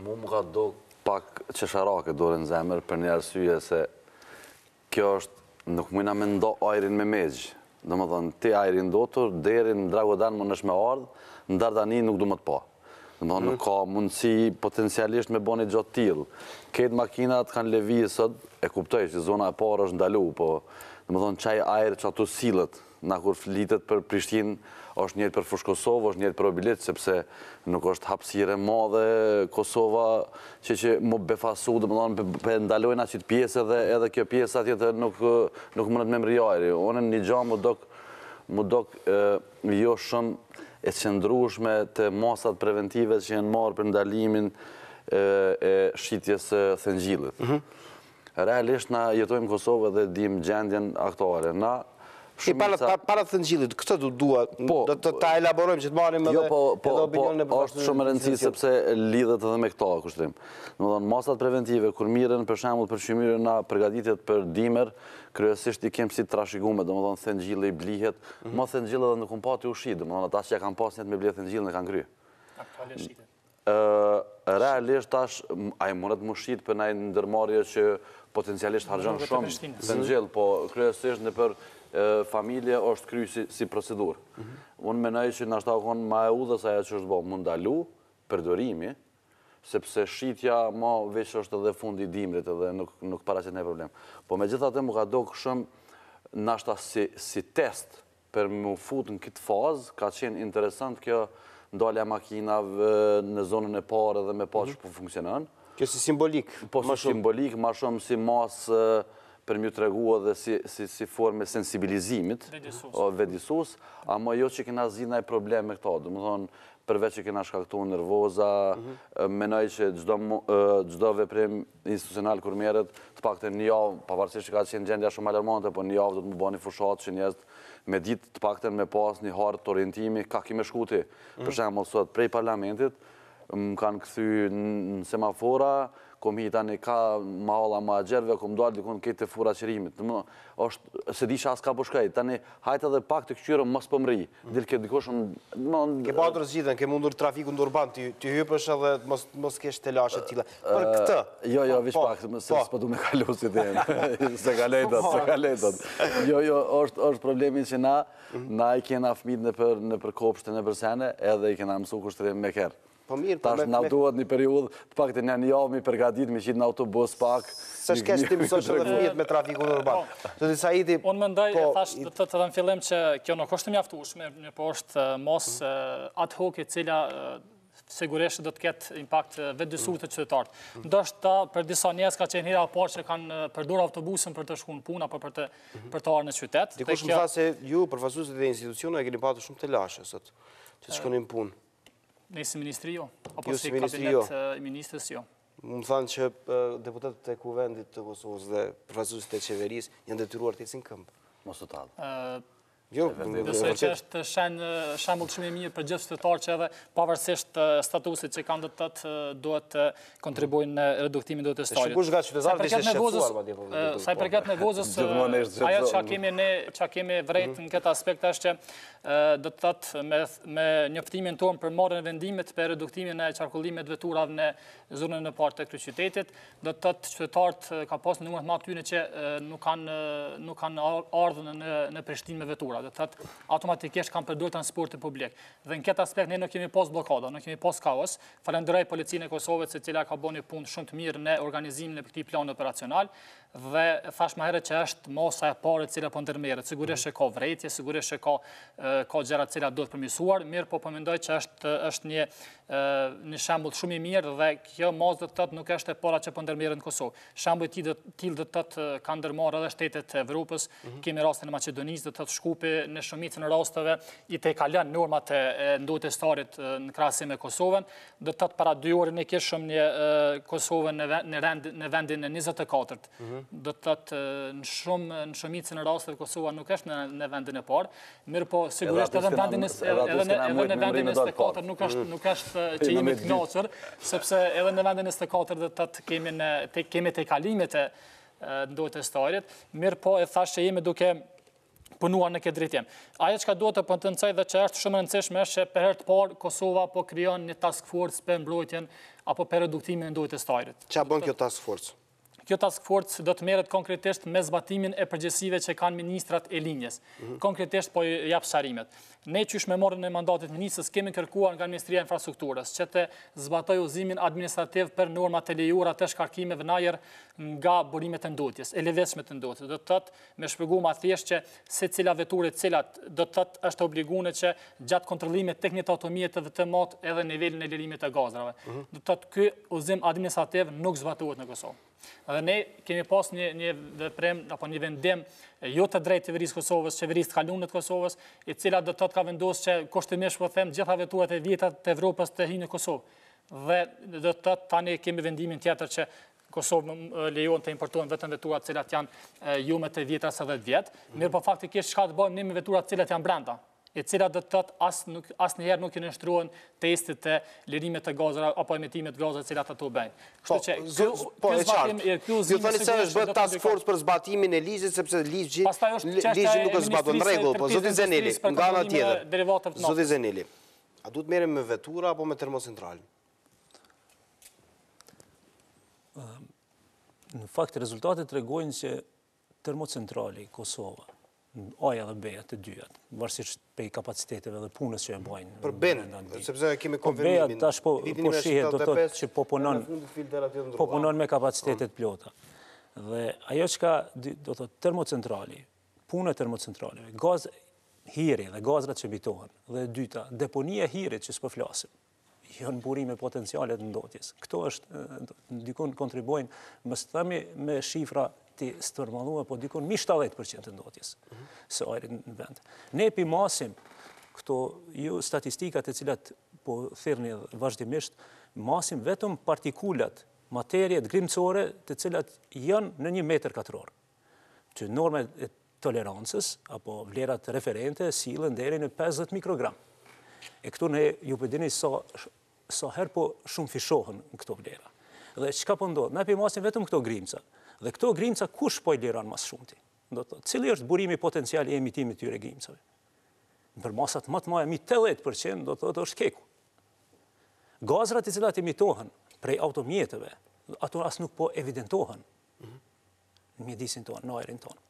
Mu më ka duk pak qesharake dorë në zemër për një arsye se kjo është nuk mujna me ndo ajrin me megjë. Do më thënë, ti ajri ndotur, deri në Dragodan më nësh me ardhë, në Dardani nuk du më të pa. Do më thënë, nuk ka mundësi potencialisht me boni gjotë tillë. Ketë makinat kanë levijë sot, e kuptoj që zona e parë është ndalu, po do më thënë, qaj ajri që atu silët, na kur flitet për Prishtinë, është njëtë për Fush Kosovë, është njëtë për Obilic, sepse nuk është hapësire madhe Kosova që më befasu, dhe më thonë, për ndalojna qitë pjesë edhe kjo pjesë atjetë nuk mënët me mrijajri. One një gja më dok jo shumë e qëndrushme të masat preventive që jenë marë për ndalimin e shqitjes thëngjillit. Realisht na jetojmë Kosovë dhe dim gjendjen aktore.
Para thëngjillit, këtë du dua, do të ta elaborojmë që të marim edhe opinionin e përfashtë.
Është shumë rëndësi sepse lidhet edhe me këta kushtrim. Masat preventive, kur miren për shembull për shqymyrën na përgatitjet për dimër, kryesisht i kemë si trashëgume, domethënë thëngjilli i blihet, mo thëngjilli edhe nuk pati ushqit, domethënë ata që kanë pasur me blihet thëngjillin e kanë kryer. Realisht tash ai mundet më ushqit për ndaj ndërmarrje që potencialisht harxhon shumë thëngjill, po kryesisht nëpër familje është kry si procedurë. Unë menoj që nashta konë ma e udhës aja që është bo më ndalu përdorimi, sepse shqitja ma veç është edhe fundi dimrit edhe nuk paraqet një problem. Po me gjithate më ka dogë shumë nashta si test për më fut në këtë fazë, ka qenë interesant kjo ndalja makinave në zonën e parë edhe me pa që po funksionon.
Kjo si simbolik?
Po si simbolik, ma shumë si masë për mjë të regua dhe si forme sensibilizimit, vedisus, ama jo që kena zina e problem me këta. Dëmë thonë, përveç që kena shkaktu nervoza, menoj që gjdo veprim institucional kur meret, të pak të një javë, pavarësisht që ka qenë gjendja shumë alarmante, po një javë do të më bani fushat që njëzët me ditë të pak të me pas një hartë të orientimi, ka kime shkuti. Për shemë, sot prej parlamentit, më kanë këthy në semafora, kom hi tani ka mahalla ma gjerve, kom dalë dikon këtë fura qërimit. Se di që as ka po shkajt, tani hajtë edhe pak të këqyre mos po mri. Dil ke dikoshën...
Ke patër zgjidhen, ke mundur trafiku në urban, ty hypësh edhe mos kesh të lashe tila. Për këtë...
Jo, vish pak, se s'po du me kalu si dhe se kalejtat. Jo, është problemin që na i kena fmit në për kopshte, në për sene, edhe i kena mësu kushtërim me kerë. Tash na duhet një periudhë, të pak të një javë mi përgatit, mi qitë në autobus pak.
Se shkesh ti mësosh edhe fëmijët me trafiku në urban. Sahiti...
Unë mendoj, thash të të në fillim që kjo nuk është mjaftueshme, po është mos ad hoc e cila sigurisht do të ketë impakt vetëdijsues të qytetarët. Ndoshta për disa njerëz ka qenë hera parë që kanë përdorur autobusin për të shkuar në punë apo për të ardhur në qytet.
Dikush më tha se ju përfaqësuesit e institucioneve keni patur shumë të lashe sot që shkonin në punë.
Ne si ministri jo, apo si kabinet i ministrës jo.
Më thanë që deputetët e kuvendit të Kosovës dhe përfaqësuesit e qeverisë janë detyruar të ecin këmbë.
Mos u tallë.
Besoj që është shembull shumë i mirë për gjithë qytetarët që edhe pavarësisht statusit që kanë të duhet të kontribuojnë në reduktimin e storit.
Sigurisht nga qytetarët ishte shqetësuar madje po.
Sa i përket nevojës, ajo që kemi vërejt në këtë aspekt është që do të thotë me njoftimin tonë për marrjen e vendimit për reduktimin e qarkullimit veturave në zonën e parë të kryeqytetit, do të thotë qytetarët ka pasur numër më aty që nuk kanë ardhur në Prishtinë me vetura. Dhe të thotë automatikisht kanë përdorur transportin publik. Dhe në këtë aspekt ne nuk kemi pas bllokada, nuk kemi pas kaos. Falenderoj Policinë e Kosovës se cila ka bënë një punë shumë të mirë në organizimin e këtij plani operacional dhe thash më herët që është masa e parë e cila po ndërmerret. Sigurisht që ka vrejtje, sigurisht që ka gjëra të cilat duhet përmirësuar, mirë po mendoj që është një shembull shumë i mirë dhe kjo masë do të thotë nuk është e para që po ndërmerret në Kosovë. Shembull i tillë do të thotë kanë ndërmarrë edhe shtetet e Evropës, kemi rastin e Maqedonisë, do të thotë Shkupi në shumicën e rasteve i tejkalon normat e ndotjes starit në krahasim me Kosovën, do të thotë para 2 orë ne kishim një Kosovën në vendin e 24-t. Do të thotë në shumicën e rasteve Kosova nuk është në vendin e parë, mirë po sigurisht edhe në vendin e 24 nuk është që jemi të kënaqur, sepse edhe në vendin e 24 do të thotë kemi tejkalimet e ndotjes starit, mirë po e thash që jemi duke punuar në këtë drejtim. Ajo që duhet të potencoj dhe që është shumë e rëndësishme është që për herë të parë Kosova po krijon një task force për mbrojtjen apo për reduktimin e ndotjes starit.
Çfarë bën kjo task force?
Kjo task force do të merret konkretisht me zbatimin e përgjegjësive që kanë ministrat e linjës. Konkretisht po jap sharimet. Ne qysh me marrjen e mandatit ministrës kemi kërkuar nga Ministria e Infrastrukturës që të zbatojë udhëzimin administrativ për normat e lejuara të shkarkimeve në ajër nga burimet e ndotjes, e lëvizshme të ndotjes. Do të thotë me shpjegim më thjesht që secila veturë e cilat do të thotë është obliguar që gjatë kontrollimit teknik të automjeteve të mot edhe nivelin e lirimit të gazrave. Do të thotë ky udhëzim administrativ nuk zbatohet në Kosovë. Dhe ne kemi pas një veprim apo një vendim jo të drejtë qeverisë Kosovës, qeverisë të kaluar të Kosovës, e cila do të thotë ka vendosur që kushtimisht po them gjitha veturat e vjetra të Evropës të hyjnë në Kosovë. Dhe do të thotë tani kemi vendimin tjetër që Kosovë lejon të importojnë vetëm veturat të cilat janë jo më të vjetra se 10 vjet, mirë po faktikisht çka të bëjmë ne me veturat të cilat janë brenda, e cilat do të thotë asnjëherë nuk i nështruan testit të lirimit të gazrave apo emitimit të gazrave të cilat ato bëjnë. Kështu që
ju thoni se është bërë task force për zbatimin e ligjit sepse ligji nuk është zbatuar në rregull, po zoti Zeneli, nga ana tjetër. Zoti Zeneli, a duhet merrem me vetura apo me termocentralën?
Në fakt rezultatet tregojnë që termocentrali Kosova A-ja dhe B-ja të dyjat, varsisht pe kapaciteteve dhe punës që e bajnë.
Për Ben, sepse kemi konfirmimin.
B-ja tash po shihet do të thotë që po punon me kapacitetet plota. Dhe ajo që do të thotë termocentrali, puna e termocentraleve, gaz hiri dhe gazrat që emitohen, dhe dyta, deponia e hirit që s'po flasim, janë burime potencialet në ndotjes. Këto është, dikun kontribojnë, mos themi me shifra të stërmaluar, po dikun mi 70% të ndotjes së ajrit në vend. Ne masim këto statistikat e cilat po thirrni vazhdimisht, masim vetëm partikulat, materiet grimcore të cilat janë në 1 metër katror. Që normat e tolerancës apo vlerat referente sillen deri në 50 mikrogram. E këtu ne ju përdini sa herë po shumë fishohen në këto vlera. Dhe çka po ndodh? Na pimasin vetëm këto grimca. Dhe këto grimca kush po i liron mas shumti? Do të thotë, cili është burimi potencial i emitimit të tyre grimcave? Për masat më të mëdha mi 80% do të thotë është keku. Gazrat i cilat emitohen prej automjeteve, ato as nuk po evidentohen në mjedisin tonë, në ajrin tonë.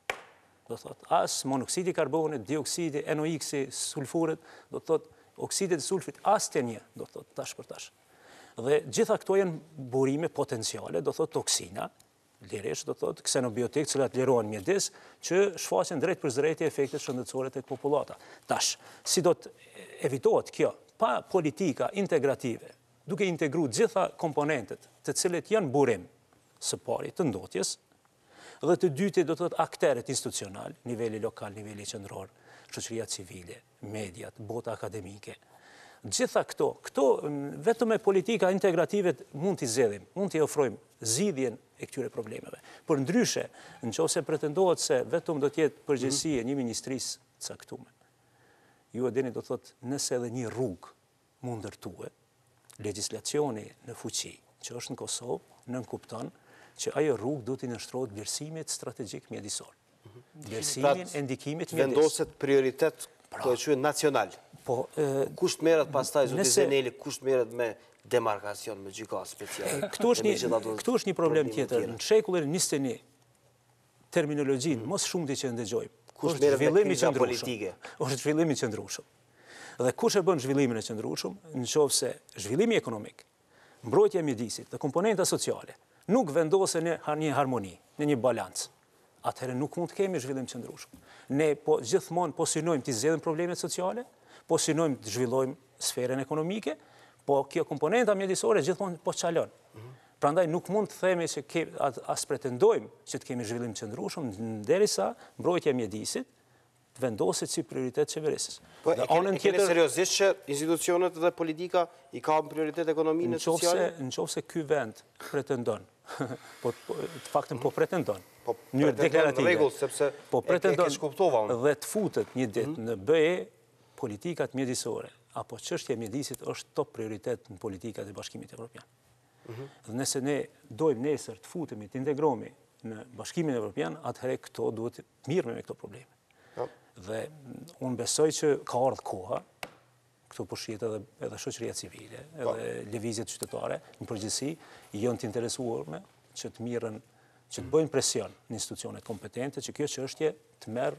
Do të thotë, as monoksidi karbonit, dioksidi, NOx-i, sulfurit, do të thotë, oksidit e sulfit, as të një, do të thotë, tash për tash. Dhe gjitha këto janë burime potenciale, do të thotë toksina, lirisht, do të thotë, ksenobiotik, cilat lirohen mjedis, që shfaqen drejt për drejt efektet shëndetësore tek populata. Tash, si do të evitohet kjo, pa politika integrative, duke integru gjitha komponentet të cilët janë burim së pari të ndotjes, dhe të dyti do të thotë akteret institucional, nivelli lokal, nivelli qendror, shoqëria civile, mediat, bota akademike. Gjitha këto vetëm me politika integrative mund t'i zgjedhim, mund t'i ofrojmë zgjidhjen e këtyre problemeve. Por ndryshe, nëse pretendohet se vetëm do të jetë përgjegjësi e një ministrisë caktuar. Ju e dini do të thotë nëse edhe një rrugë mund ndërtuhet, legjislacioni në fuqi, që është në Kosovë, nënkupton që ajo rrugë do t'i nështrohet vlerësimit strategjik mjedisor. Vlerësimin e ndikimit mjedis.
Vendoset prioritet të e quhet nacional.
Po,
kusht merret pastaj zoti Zeneli, kusht merret me demarkacion, me gjykatë speciale.
Këtu është një problem tjetër. Në shekullin 21, terminologjinë mos shumti që ndëgjojmë.
Kusht merret me kriza politike.
Është zhvillimi i qëndrueshëm. Dhe kush e bën zhvillimin e qëndrueshëm, nëse zhvillimi ekonomik, mbrojtja e mjedisit dhe komponenta sociale nuk vendosen në një harmoni, në një balancë, atëherë nuk mund të kemi zhvillim qëndrueshëm. Ne gjithmonë po synojmë të zgjidhim problemet sociale, po synojmë të zhvillojmë sferën ekonomike, po kjo komponenta mjedisore gjithmonë po çalon. Prandaj nuk mund të themi se as pretendojmë që të kemi zhvillim qëndrueshëm derisa mbrojtja e mjedisit vendoset si prioritet qeverisës.
Po, e keni seriozisht që institucionet dhe politika i ka prioritet ekonominë e sociale?
Nëse ky vend pretendon, të faktën po pretendon, në mënyrë deklarative, po pretendon dhe të futet një ditë në BE, politikat mjedisore, apo çështja e mjedisit është top prioritet në politikat e Bashkimit Evropian. Dhe nëse ne dojmë nesër të futemi, të integrohemi në Bashkimin Evropian, atëherë këto duhet të mirëme me këto probleme. Dhe unë besoj që ka ardhur koha, këtu po shihet edhe shoqëria civile, edhe lëvizjet qytetare, në përgjithësi, janë të interesuar që të mirën, që të bëjnë presion në institucionet kompetente që kjo çështje të merr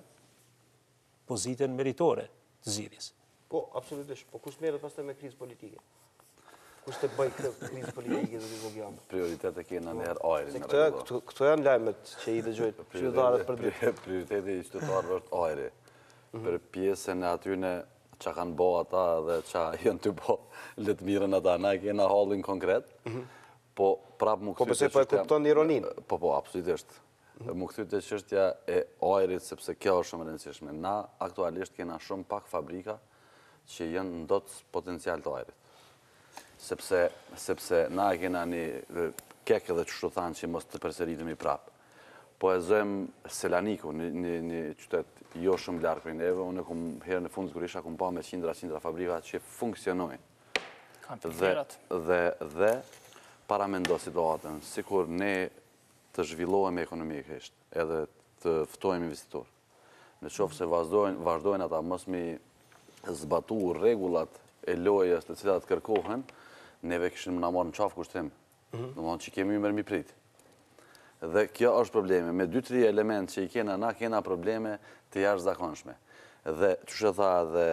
pozitën meritore të zgjidhjes.
Po, absolutisht. Po kush merret pastaj me krizë politike? Kush të bëj këtë krizë politike zoti Zogiani?
Prioritete kena në herë ajrin.
Këto janë lajmet që i dëgjoj qytetarët për ditë.
Prioriteti i qytetarëve është ajri. Për pjesën e atyne që kanë bo ata dhe që janë të bo le të mirën ata, na kena hallin konkret, po prapë më këthyte...
Po pëse po e kupton ironin?
Po, absolutisht. Më këthyte çështja e ajrit, sepse kjo është shumë rëndësishme. Na aktualisht kena shumë pak fabrika që janë ndotës potencial të ajrit. Sepse na kena një kekë dhe që thanë që mos të përsëritemi prapë. Po e zojmë Selaniku, një qytet jo shumë larkë për neve, unë e herën e fundit kur isha kumë pa me qindra fabrika që funksionojnë. Dhe paramendo situatën, sikur ne të zhvillohemi ekonomikisht, edhe të ftojmë investitor. Në qoftë se vazhdojnë ata mos mi zbatu regullat e lojës të cilat kërkohen, neve këshim në marë në qafë kushtim. Në mund që kemi mërë mi pritë. Dhe kjo është probleme. Me 2-3 element që i kena, na kena probleme të jashtëzakonshme. Dhe që shë tha dhe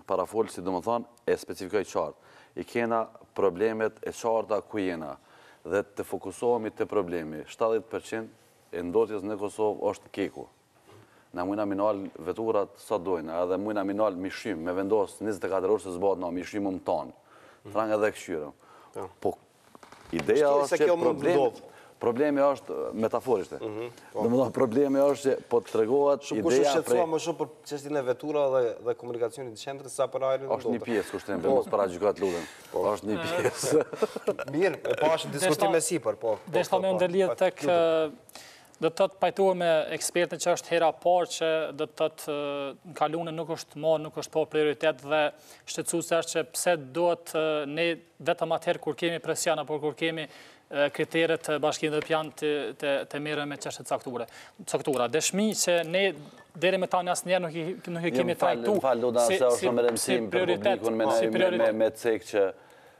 parafolë, si do më thonë, e specifikoj qartë. I kena problemet e qarta ku jena dhe të fokusohemi të problemi. 70% e ndotjes në Kosovë është keku. Na mujna minal veturat sa dojna, edhe mujna minal mishim, me vendos 24 orë se zbat na mishim më tonë. Tranga dhe këshyre. Po, ideja është që problemi është metaforishte. Dhe më thonë, problemi është që po të tregohet ideja...
Shumë kush është qëtësua më shumë për çështjen e vetura dhe komunikacionit të qendrës sa për ajrin
është një pjesë kushtim, për mos para gjykat lutem. është një pjesë.
Mirë, po është diskutim e sipër, po.
Deshta me ndërlidh tek do të të pajtohem me ekspertin që është hera parë që do të të në kalune nuk është marrë, nuk është po prioritet dhe shtetësuese është që pse duhet ne vetëm atëherë kur kemi presion apo kur kemi kriteret të Bashkimit Evropian të merren me çështje caktuara. Dëshmi që ne deri me tani asnjëherë nuk e kemi trajtuar si prioritet
me cek që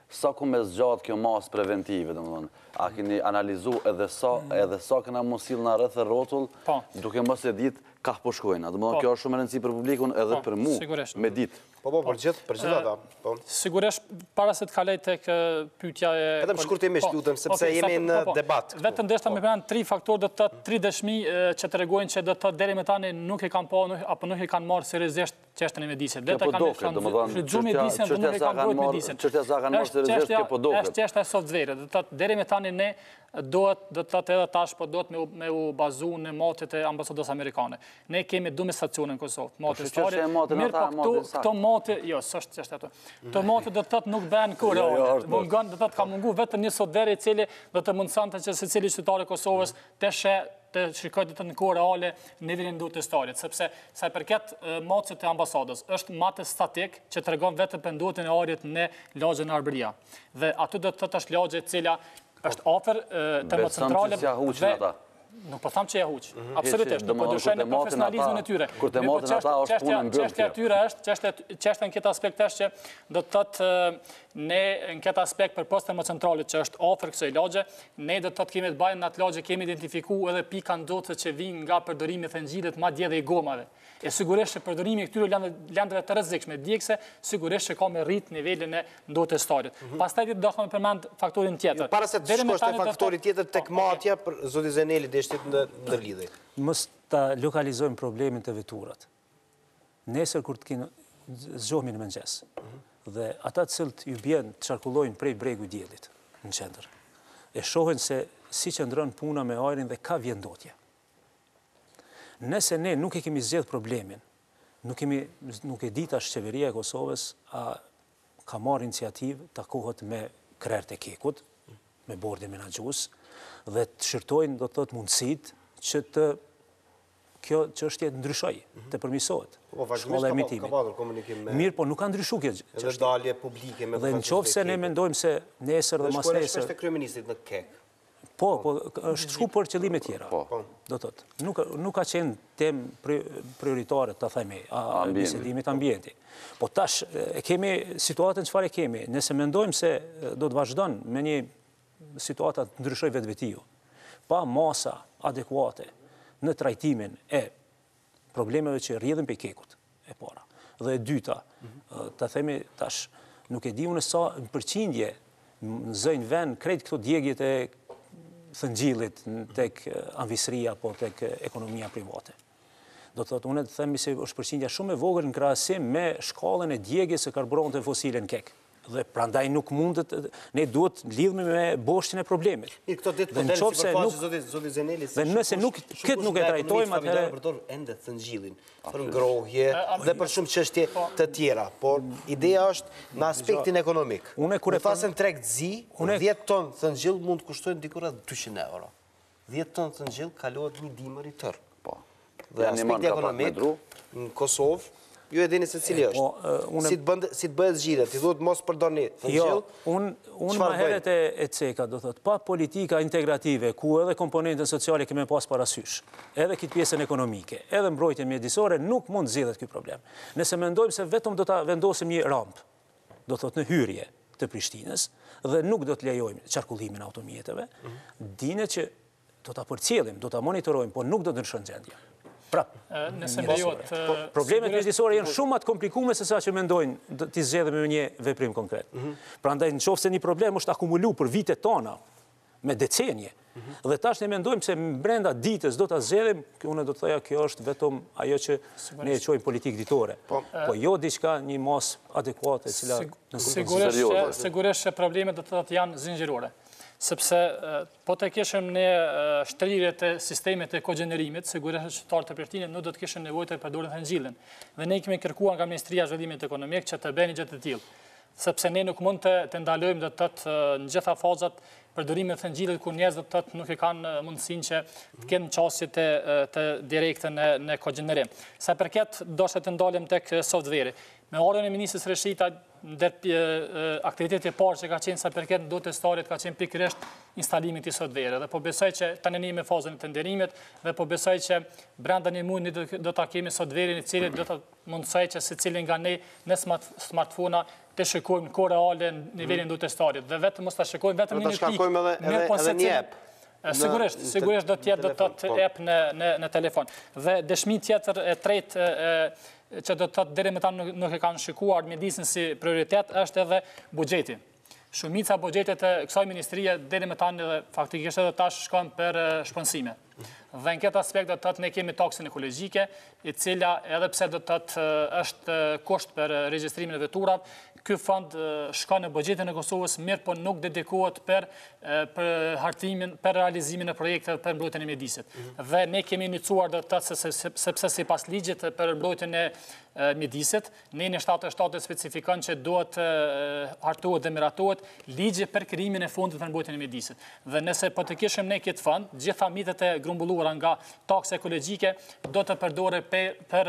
sa ku me zgjatë kjo masë preventive, domethënë, a keni analizu edhe sa kena mos sill na rreth rrotull, duke mos e ditë ka po shkojnë. Domethënë kjo është shumë e rëndësishme për publikun edhe për mua me ditë.
Për gjithë ata.
Sigurisht, para se të kaloj tek pyetja e...
Vetëm shkurtimisht lutem, sepse jemi në debat.
Vetëm deshta me përmend 3 faktorë, do të thotë 3 dëshmi që tregojnë që do të thotë deri më tani nuk e kanë pa apo nuk e kanë marrë seriozisht çështën e mjedisit. Deta kanë shfrytzuar mjedisin dhe nuk e kanë bërë mjedisin.
Çështja sa kanë marrë seriozisht kjo po doket.
Është çështja e software, do të thotë deri më tani ne do të thotë edhe tash po duhet me u bazu në motet e ambasadës amerikane. Ne kemi 2 stacione në Kosovë, motet stare. Këto mote, jo, s'është çështja ato. Këto mote do të thotë nuk bëhen kur mungon, do të thotë ka mungu vetëm një software i cili do të mundsonte që secili qytetar i Kosovës të shikojë të në kohë reale nivelin e testarit, sepse sa i përket motësit e ambasadës, është matë statik që tregon vetëm pendutin e arit në lagjën e Arbëria. Dhe aty do të thotë është lagje e cila është afër termocentrale. Nuk po thamë që e huq. Absolutisht, nuk po dyshoj në profesionalizmin e tyre.
Kur të motën ata është punë mbyllur.
Çështja e tyre është, çështja në këtë aspekt është që do të thotë ne në këtë aspekt për post termocentralit që është afër kësaj lagje, ne do të thotë kemi të bëjmë në atë lagje, kemi identifikuar edhe pika ndotë që vijnë nga përdorimi i thëngjilit, madje edhe i gomave. E sigurisht që përdorimi i këtyre lëndëve të rrezikshme djegëse sigurisht që ka me rrit nivelin e ndotës starit. Pastaj do të përmend faktorin tjetër.
Para se të shkosh te faktori tjetër tek matja për zoti Zeneli deshtit në lidhje.
Mos ta lokalizojmë problemin të veturat. Nesër kur të kemi zgjohemi në mëngjes dhe ata të cilët ju bjen të qarkullojnë prej bregu i diellit në qendër. E shohin se si qëndron puna me ajrin dhe ka vjendotje. Nëse ne nuk e kemi zgjedh problemin, nuk e di tash qeveria e Kosovës a ka marrë iniciativë takohet me krerët e kekut, me bordin menaxhues dhe të shërtojnë do të thotë mundësitë që të kjo çështje të ndryshojë, të përmirësohet. Shkolla e emitimit. Mirë, po nuk ka ndryshuar kjo çështje.
Është dalje publike me
dhe nëse ne mendojmë se nesër dhe mas nesër
është kryeministit në kek.
Po, është shku për qëllime tjera. Do thotë, nuk ka qenë temë prioritare ta themi, bisedimit ambienti. Po tash e kemi situatën çfarë kemi. Nëse mendojmë se do të vazhdon me një situata të ndryshoj vetvetiu, pa masa adekuate në trajtimin e problemeve që rrjedhin pe kekut, e para. Dhe e dyta, ta themi tash, nuk e di unë sa në përqindje zëjnë vend krejt këto djegjet e thëngjillit tek anvisëria apo tek ekonomia private. Do të thotë, unë të themi se është përqindja shumë e vogël në krahasim me shkallën e djegjes së karburantit fosile në kek. Dhe prandaj nuk mundet, ne duhet lidhme me boshtin e problemit.
Këto ditë po delë si përfaqë zoti Zeneli.
Dhe nëse këtë nuk e trajtojmë atëherë...
Përdor ende thëngjillin për ngrohje dhe për shumë çështje të tjera. Por ideja është në aspektin ekonomik. Në fasën tregtëzi, 10 ton thëngjill mund të kushtojnë diku rreth 200 euro. 10 ton thëngjill kalohet një dimër i tërë. Dhe aspekti ekonomik në Kosovë, ju e dini se cili është. Si të bëhet zgjidhja, ti duhet mos përdorni thëngjell.
Jo, unë më herët e ceka, do thot, pa politika integrative, ku edhe komponentën sociale kemi pas parasysh, edhe këtë pjesën ekonomike, edhe mbrojtjen mjedisore, nuk mund zgjidhet ky problem. Nëse mendojmë se vetëm do ta vendosim një rampë, do thot në hyrje të Prishtinës, dhe nuk do të lejojmë qarkullimin e automjeteve, dine që do ta përcjellim, do ta monitorojmë, por nuk do të ndryshon gjendja. Problemet mjedisore janë shumë të komplikuar se sa që mendojnë t'i zgjedhim me një veprim konkret. Prandaj nëse një problem është akumuluar për vite tona, me decenje, dhe tash ne mendojmë se brenda ditës do ta zgjedhim, unë do të thoja kjo është vetëm ajo që ne e quajmë politikë ditore. Po jo diçka një mas adekuate e cila
sigurisht problemet do të thotë janë zinxhirore. Sepse po të kishëm në shtrirjet e sistemet e kogjenerimit, sigurisht qytetarët e Prishtinës nuk do të kishin nevojë të përdorin thëngjillin. Dhe ne kemi kërkuar nga Ministria e Zhvillimit Ekonomik që të bëni gjë të tillë. Sepse ne nuk mund të ndalojmë do të thotë në gjitha fazat përdorimin e thëngjillit ku njerëzit të nuk e kanë mundësinë që të kenë qasje të direkte në kogenerim. Sa përket doshta të ndalim tek softveri. Me ardhjen e ministrës Reshita, aktiviteti i parë që ka qenë sa përket ndotestarit ka qenë pikërisht instalimi i softverit. Dhe po besoj që tani ne me fazën e tenderimit dhe po besoj që brenda një muaji do ta kemi softverin i cili do ta mundsoj që secili nga ne në smartphone të shikojmë në kohë reale nivelin ndotestarit dhe vetëm mos ta shikojmë vetëm në një pikë.
Edhe një app.
Sigurisht do të jetë të app në telefon. Dhe dëshmi tjetër e tretë që do të thotë deri më tani nuk e kanë shikuar mjedisin si prioritet është edhe buxheti. Shumica e buxhetit të kësaj ministrie deri më tani dhe faktikisht edhe tash shkon për shpenzime. Dhe në këtë aspekt do të thotë ne kemi taksën ekologjike, e cila edhe pse do të thotë është kusht për regjistrimin e veturave, ky fond shkon në buxhetin e Kosovës, mirë po nuk dedikohet për hartimin, për realizimin e projekteve për mbrojtjen e mjedisit. Dhe ne kemi iniciuar do të thotë sepse sipas ligjit për mbrojtjen e mjedisit, ne në 77 specifikon që duhet hartohet dhe miratohet ligji për krijimin e fondit për mbrojtjen e mjedisit. Dhe nëse po të kishim ne këtë fond, gjitha mitet e grumbulluara nga taksa ekologjike do të përdore për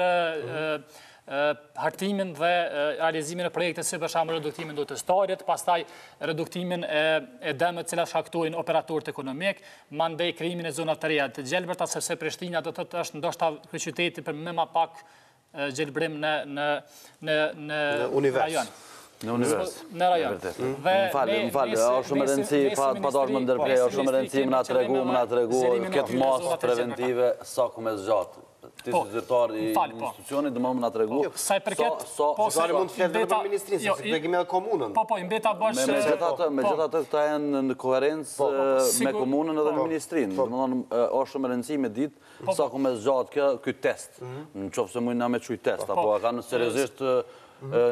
hartimin dhe realizimin e projekte si për shembull reduktimin e ndotestarit, pastaj reduktimin e dëmeve të cilat shkaktojnë operatorët ekonomik, mandej krijimin e zonave të reja të gjelbërta, sepse Prishtina do të thotë është ndoshta kryeqyteti për më pak gjelbrim në rajon.
Në univers.
Në rajon.
Më falë, o shumë rëndësi, pa dorë më ndërprej, o shumë rëndësi më na tregu këtë masë preventive sa ku me zgjatë. Ti si zyrtar i institucionit dhe më na tregu.
Sa i përket...
Zyrtari mund të fletë për ministrinë, sepse të kemi edhe komunën.
Po, i mbeta bësh...
Me gjitha të këta janë në koherencë me komunën edhe me ministrinë. Dhe më thonë, o shumë rëndësi me ditë sa ku me zgjatë këtë test. Në qofë se mujnë na me quj test, apo ka në seriozisht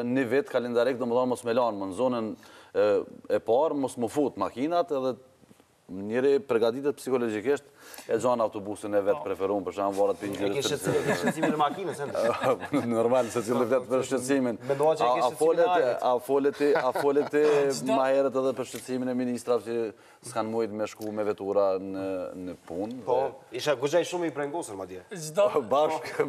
një vetë kalendarek, dhe më thonë mos me lanë, më në zonën e parë, mos më fut makinat edhe njëri përgatitet psikologjikisht e gjanë autobusin e vetë preferuar, për shumë varet për njërës
të rësë. E ke shqecimin në makinës, e?
Normal, se cilë vetë për shqecimin.
Mendoa që e ke shqecimin e ajet.
A foleti ma herët edhe për shqecimin e ministrat që s'kanë mujtë me shku me vetura në punë.
Po, isha gëgjaj shumë i prengosër, ma dje.
Bashkë,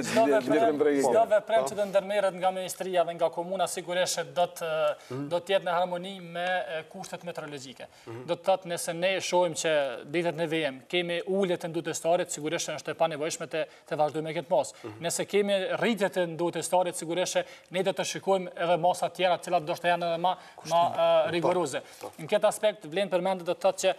Çdo veprem që të ndërmerret nga ministria dhe nga komuna sigurisht do të jetë në harmoni me kushtet meteorologjike. Do të thotë nëse ne shohim që ditët në VM kemi ulje të ndotestarit, sigurisht është e panevojshme të vazhdojmë me këtë masë. Nëse kemi rritje të ndotestarit, sigurisht ne do të shikojmë edhe masa tjera, të cilat do të janë edhe më rigoroze. Në këtë aspekt vlen përmendet do të thotë që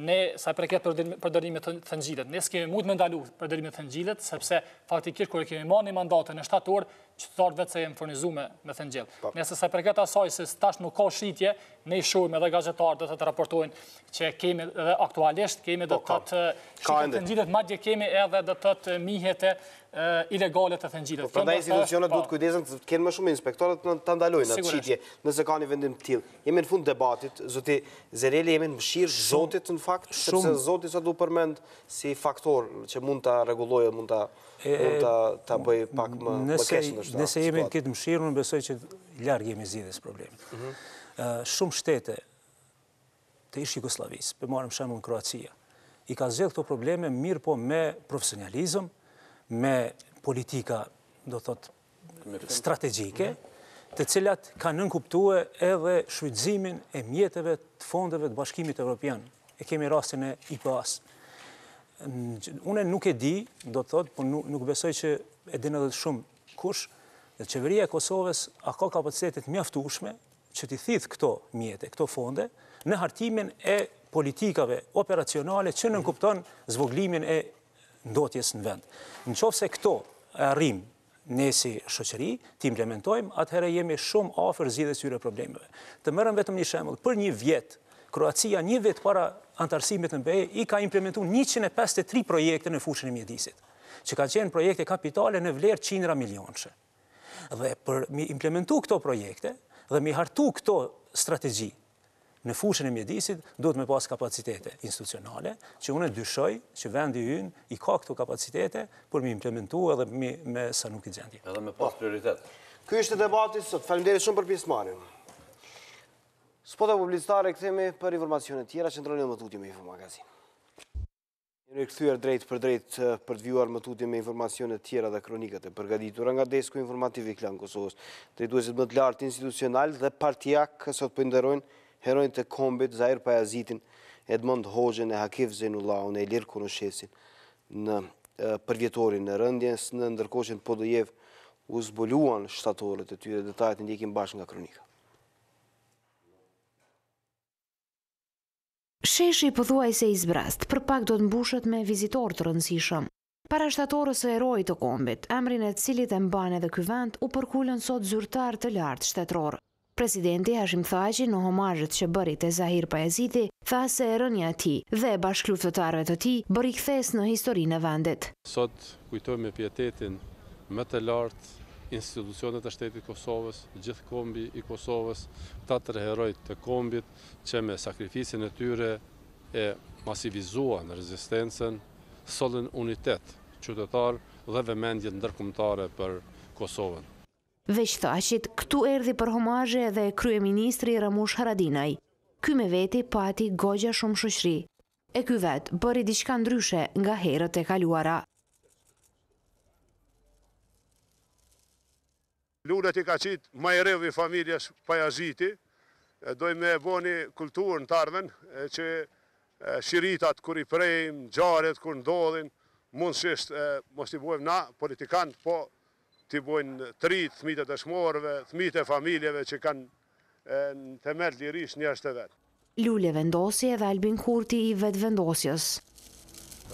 ne sa përket përdorimit të thëngjillit, ne s'kemi mund me ndalu përdorimin e thëngjillit, sepse faktikisht kur kemi marrë mandatën në shtator, qytetarët vetë se jemi furnizuar me thëngjell. Nëse sa përket asaj se tash nuk ka shitje, ne i shohim edhe gazetarët do të raportojnë që kemi edhe aktualisht kemi do të thotë shitje thëngjillit, madje kemi edhe do të thotë mihet ilegale të thëngjillit.
Prandaj institucionet duhet kujdesen të kenë më shumë inspektorët të ndalojnë atë shitje, nëse ka një vendim të tillë. Jemi në fund debatit, zoti Zeneli, jemi në mëshirë zotit në fakt, sepse zoti sa du përmend si faktor që mund ta rregullojë, mund ta bëj pak më keq në shtat.
Nëse jemi në këtë mëshirë, unë besoj që larg jemi zgjidhjes problemit. Shumë shtete të ish Jugosllavisë, për marrim shembull Kroacia, i ka zgjedhur këto probleme mirë po me profesionalizëm, me politika, do thot, strategjike, të cilat kanë nënkuptue edhe shfrytëzimin e mjeteve të fondeve të Bashkimit Evropian. E kemi rastin e IPA-s. Une nuk e di, do të thot, por nuk besoj që e din edhe shumë kush, dhe qeveria e Kosovës a ka kapacitetet mjaftueshme që t'i thith këto mjete, këto fonde, në hartimin e politikave operacionale që nënkupton zvoglimin e ndotjes në vend. Në qoftë se këto arrim ne si shoqëri, të implementojmë, atëherë jemi shumë afër zgjidhjes së problemeve. Të merrem vetëm një shembull, për një vit, Kroacia një vit para antarësimit në BE i ka implementuar 153 projekte në fushën e mjedisit, që kanë qenë projekte kapitale në vlerë qindra milionëshe. Dhe për mi implementu këto projekte dhe mi hartu këto strategji në fushën e mjedisit, duhet me pas kapacitete institucionale, që unë dyshoj që vendi ynë i ka këto kapacitete për mi implementu edhe me sa nuk i gjendje.
Edhe me pas prioritet.
Ky është debati sot. Faleminderit shumë për pjesëmarrjen. Spota publicitare kthehemi për informacione tjera që ndronin më tutje me Infomagazin. Jemi rikthyer drejt për të vjuar më tutje me informacione tjera dhe kronikat e përgatitura nga desku informativ i Klan Kosovës. Drejtuesit më të lartë institucional dhe partijak sot po nderojnë heronjt të kombit Zahir Pajazitin, Edmond Hoxhën e Hakif Zenullaun e Ilir Konoshesin në përvjetorin në rëndjes, në ndërkohë që në Podojev u zbuluan shtatorët e tyre. Detajet ndjekim bashkë nga kronika.
Sheshi pothuajse i zbrast, për pak do të mbushet me vizitor të rëndësishëm. Para shtatorës së herojit të kombit, emrin e cilit e mban edhe ky vend, u përkulën sot zyrtar të lartë shtetëror. Presidenti Hashim Thaçi në homazhet që bëri te Zahir Pajaziti, tha se rënia e tij dhe bashkëluftëtarëve të tij bëri kthes në historinë e vendit.
Sot kujtojmë me pietetin më të lartë institucionet e shtetit Kosovës, gjithë kombi i Kosovës, ta të herojt të kombit që me sakrificin e tyre e masivizuan rezistencën, sollën unitet qytetar dhe vëmendje ndërkombëtare për Kosovën.
Veç Thaçit, këtu erdhi për homazhe edhe kryeministri Ramush Haradinaj. Ky me veti pati goxha shumë shoqëri. E ky vet bëri diçka ndryshe nga herët e kaluara.
Lulet i ka qitë ma i revi familjes Pajaziti, dojmë me boni kulturën të ardhmen, që shiritat kur i prejmë, gjaret kur ndodhin, mundësisht mos t'i bojmë na, politikanë, po t'i bojnë trit, thmit e dëshmorëve, thmit e familjeve që kanë në temel lirish njerëz të vetë.
Lule Vendosi edhe Albin Kurti i vetë vendosjes.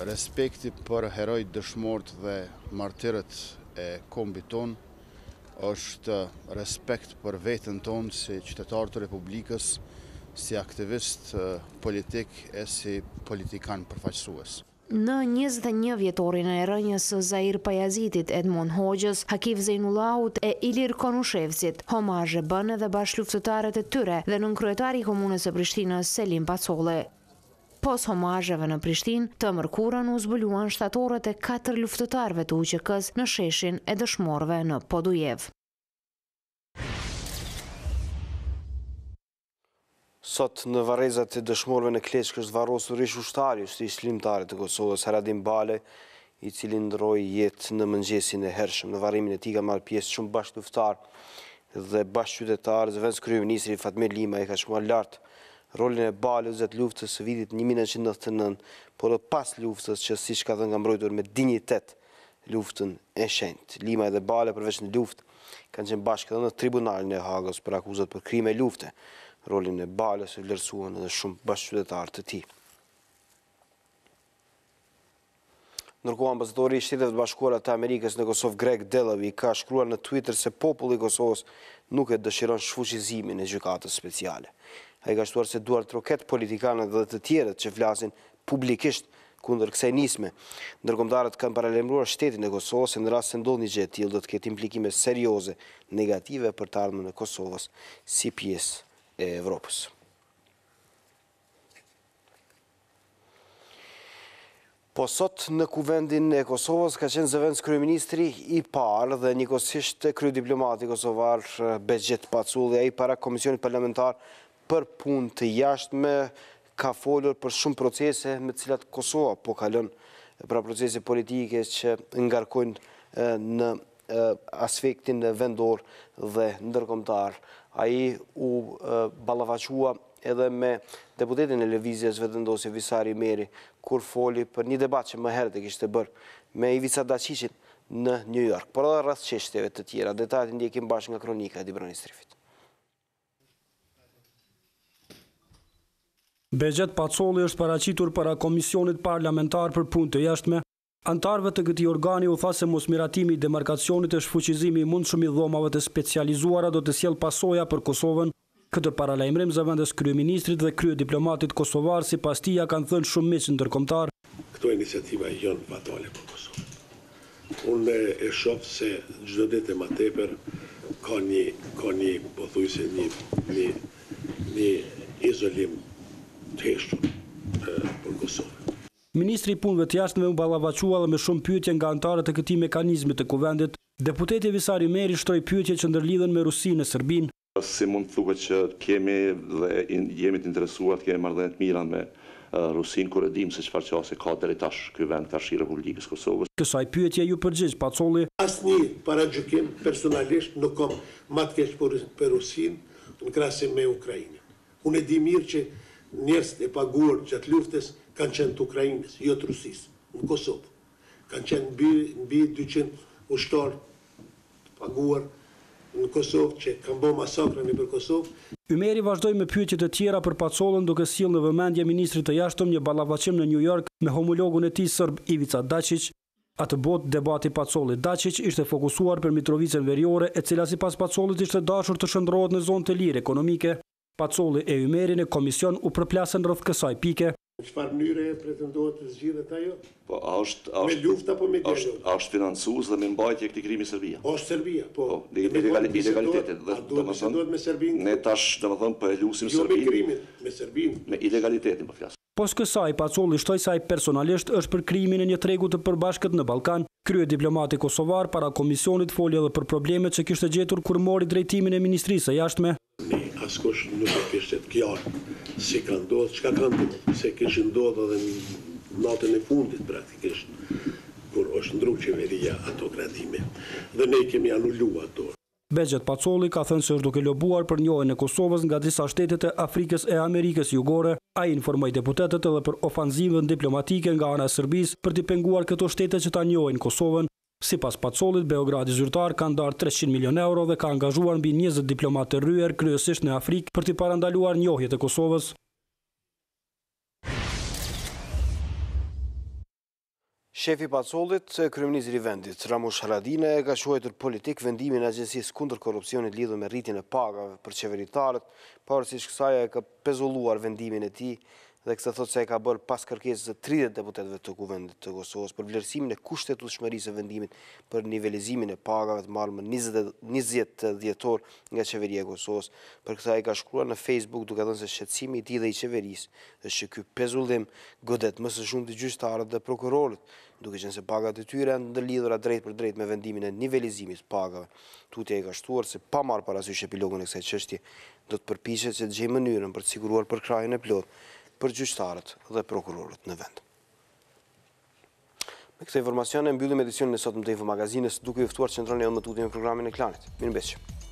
Respekti për herojt dëshmorët dhe martirët e kombit tonë është respekt për vetën tonë si qytetar të Republikës, si aktivist politik e si politikan përfaqësues.
Në 21 vjetorin e rënjës së Zahir Pajazitit, Edmond Hoxhës, Hakif Zenullaut e Ilir Konushevcit, homazhe bën edhe bashkëluftëtarët e tyre dhe nënkryetari i komunës së Prishtinës Selim Pacolli. Pos homazheve në Prishtinë, të mërkurën u zbuluan shtatorët e 4 luftëtarëve të UÇK-s në sheshin e dëshmorëve në Podujev.
Sot në varrezat e dëshmorëve në Kleçk është varrosur ish ushtari i shlimtarit të Kosovës, Haradin Bale, i cili ndroi jetë në mëngjesin e hershëm. Në varrimin e tij ka marrë pjesë shumë bashkëluftëtar dhe bashkëqytetarë, zëvendës kryeministri Fatmir Lima e ka shkuar lart rolin e Balës gjatë luftës së vitit 1999, por pas luftës që siç ka thënë ka mbrojtur me dinjitet luftën e shenjtë. Lima dhe Bale përveç në luftë kanë qenë bashkë edhe në tribunalin e Hagës për akuzat për krime lufte. Rolin e Balës e vlerësuan edhe shumë bashkëqytetarë të tij. Ndërkohë, ambasadori i Shteteve të Bashkuara të Amerikës në Kosovë, Greg Delavi, ka shkruar në Twitter se populli i Kosovës nuk e dëshiron shfuqizimin e gjykatës speciale. Ai ka shtuar se duart roket politikanët dhe të tjerët që flasin publikisht kundër kësaj nisme. Ndërkombëtarët kanë paralajmëruar shtetin e Kosovës se në rast se ndodh një gjë e tillë do të ketë implikime serioze negative për të ardhmen e Kosovës si pjesë e Evropës. Po sot në kuvendin e Kosovës ka qenë zëvendës kryeministri i parë dhe njëkohësisht kryediplomati kosovar Begjet Paculli, ai para Komisionit Parlamentar për punë të jashtme ka folur për shumë procese me të cilat Kosova po kalon, pra procese politike që ngarkojnë në aspektin vendor dhe ndërkombëtar. Ai u ballafaqua edhe me deputetin e lëvizjes vetëvendosje Visari Meri, kur foli për një debat që më herët e kishte bërë me Ivica Dačićin në New York, por edhe rreth çështjeve të tjera. Detajet ndjekim bashkë nga kronika e Dibrani Strifit.
Begjet Pacolli është paraqitur para Komisionit Parlamentar për punë të jashtme. Antarëve të këtij organi u tha se mosmiratimi i demarkacionit e shfuqizimi i mundshëm i dhomave të specializuara do të sjellë pasoja për Kosovën. Këtë paralajmërim zëvendës kryeministrit dhe kryediplomatit kosovar sipas tij kanë thënë shumë miq ndërkombëtar.
Këto iniciativa janë fatale për Kosovën. Unë e shoh se çdo ditë më tepër ka një pothuajse një izolim të heshtur për Kosovën.
Ministri i punëve të jashtme u ballafaqua me shumë pyetje nga antarët e këtij mekanizmi të kuvendit. Deputeti Visari Meri shtoi pyetje që ndërlidhen me Rusinë e Serbinë.
si mund të thuhet që kemi dhe jemi të interesuar të kemi marrëdhënie të mira me Rusin, kur e dim se çfarë qasje ka deri tash ky vend tash i Republikës Kosovës.
Kësaj pyetje ju përgjigj Pacolli.
Asnjë paragjykim personalisht nuk kam më të keq për Rusin në krahasim me Ukrainën. Unë e di mirë që njerëzit e paguar gjatë luftës kanë qenë të Ukrainës, jo të Rusisë, në Kosovë. Kanë qenë mbi 200 ushtarë të paguar në Kosovë që kanë bërë masakrën nëpër Kosovë.
Ymeri vazhdoi me pyetjet e tjera për Pacollën duke sjellë në vëmendje ministrit të jashtëm një ballafaqim në New York me homologun e tij serb Ivica Dačić. Atë botë debati Pacolli-Dačić ishte fokusuar për Mitrovicën Veriore, e cila sipas Pacollit ishte dashur të shndrohet në zonë të lirë ekonomike. Pacolli e Ymeri në komision u përplasën rreth kësaj pike.
Në çfarë mënyre pretendohet të zgjidhet ajo?
Po,
me luftë apo me dialog?
Është financues dhe me mbajtje këtij krimi Serbia.
Është Serbia, po.
Ilegalitetin.
Duhet me Serbinë.
Ne tash domethënë po e lusim
Serbinë. Jo me
krimin,
me Serbinë.
Me ilegalitetin po flas.
Pos kësaj, Pacolli shtoi se ai personalisht është për krimin e një tregu të përbashkët në Ballkan. Krye diplomati kosovar para komisionit foli edhe për problemet që kishte gjetur kur mori drejtimin e Ministrisë së Jashtme.
Askush nuk e kishte të qartë si ka ndodhur, çka ka ndodhur, se kishte ndodhur edhe në natën e fundit praktikisht, kur është ndruar qeveria ato gradime. Dhe ne kemi anuluar ato.
Bexhet Pacolli ka thënë se është duke lobuar për njohjen e Kosovës nga disa shtetet e Afrikës e Amerikës Jugore. Ai informoi deputetët edhe për ofanzivën diplomatike nga ana e Serbisë për t'i penguar këto shtete që ta njohin Kosovën. Sipas Pacollit, Beogradi zyrtar ka ndarë 300 milion euro dhe ka angazhuar mbi 20 diplomatë të rryer kryesisht në Afrikë për t'i parandaluar njohjet e Kosovës.
Shefi Pacollit, kryeministri i vendit, Ramush Haradine, ka quajtur politik vendimin e Agjencisë kundër korrupsionit lidhur me rritjen e pagave për qeveritarët, pavarësisht kësaj ka pezulluar vendimin e tij dhe këtë thotë se e ka bërë pas kërkesës së 30 deputetëve të Kuvendit të Kosovës për vlerësimin e kushtetueshmërisë së vendimit për nivelizimin e pagave të marrë më 20 dhjetor nga qeveria e Kosovës. Për këtë ai ka shkruar në Facebook duke thënë se shqetësimi i tij dhe i qeverisë është që ky pezullim godet më së shumti gjyqtarët dhe prokurorët, duke qenë se pagat e tyre janë ndërlidhura drejt për drejt me vendimin e nivelizimit të pagave. Tutje ai ka shtuar se pa marrë parasysh epilogun e kësaj çështje, do të përpiqet që të gjejë mënyrën për të siguruar përkrahjen e plotë për gjyqtarët dhe prokurorët në vend. Me këtë informacion e mbyllim edicionin e sotëm të Infomagazinës, duke ju ftuar që ndroni edhe më tutje me programin e Klanit. Mirëmbëngjes.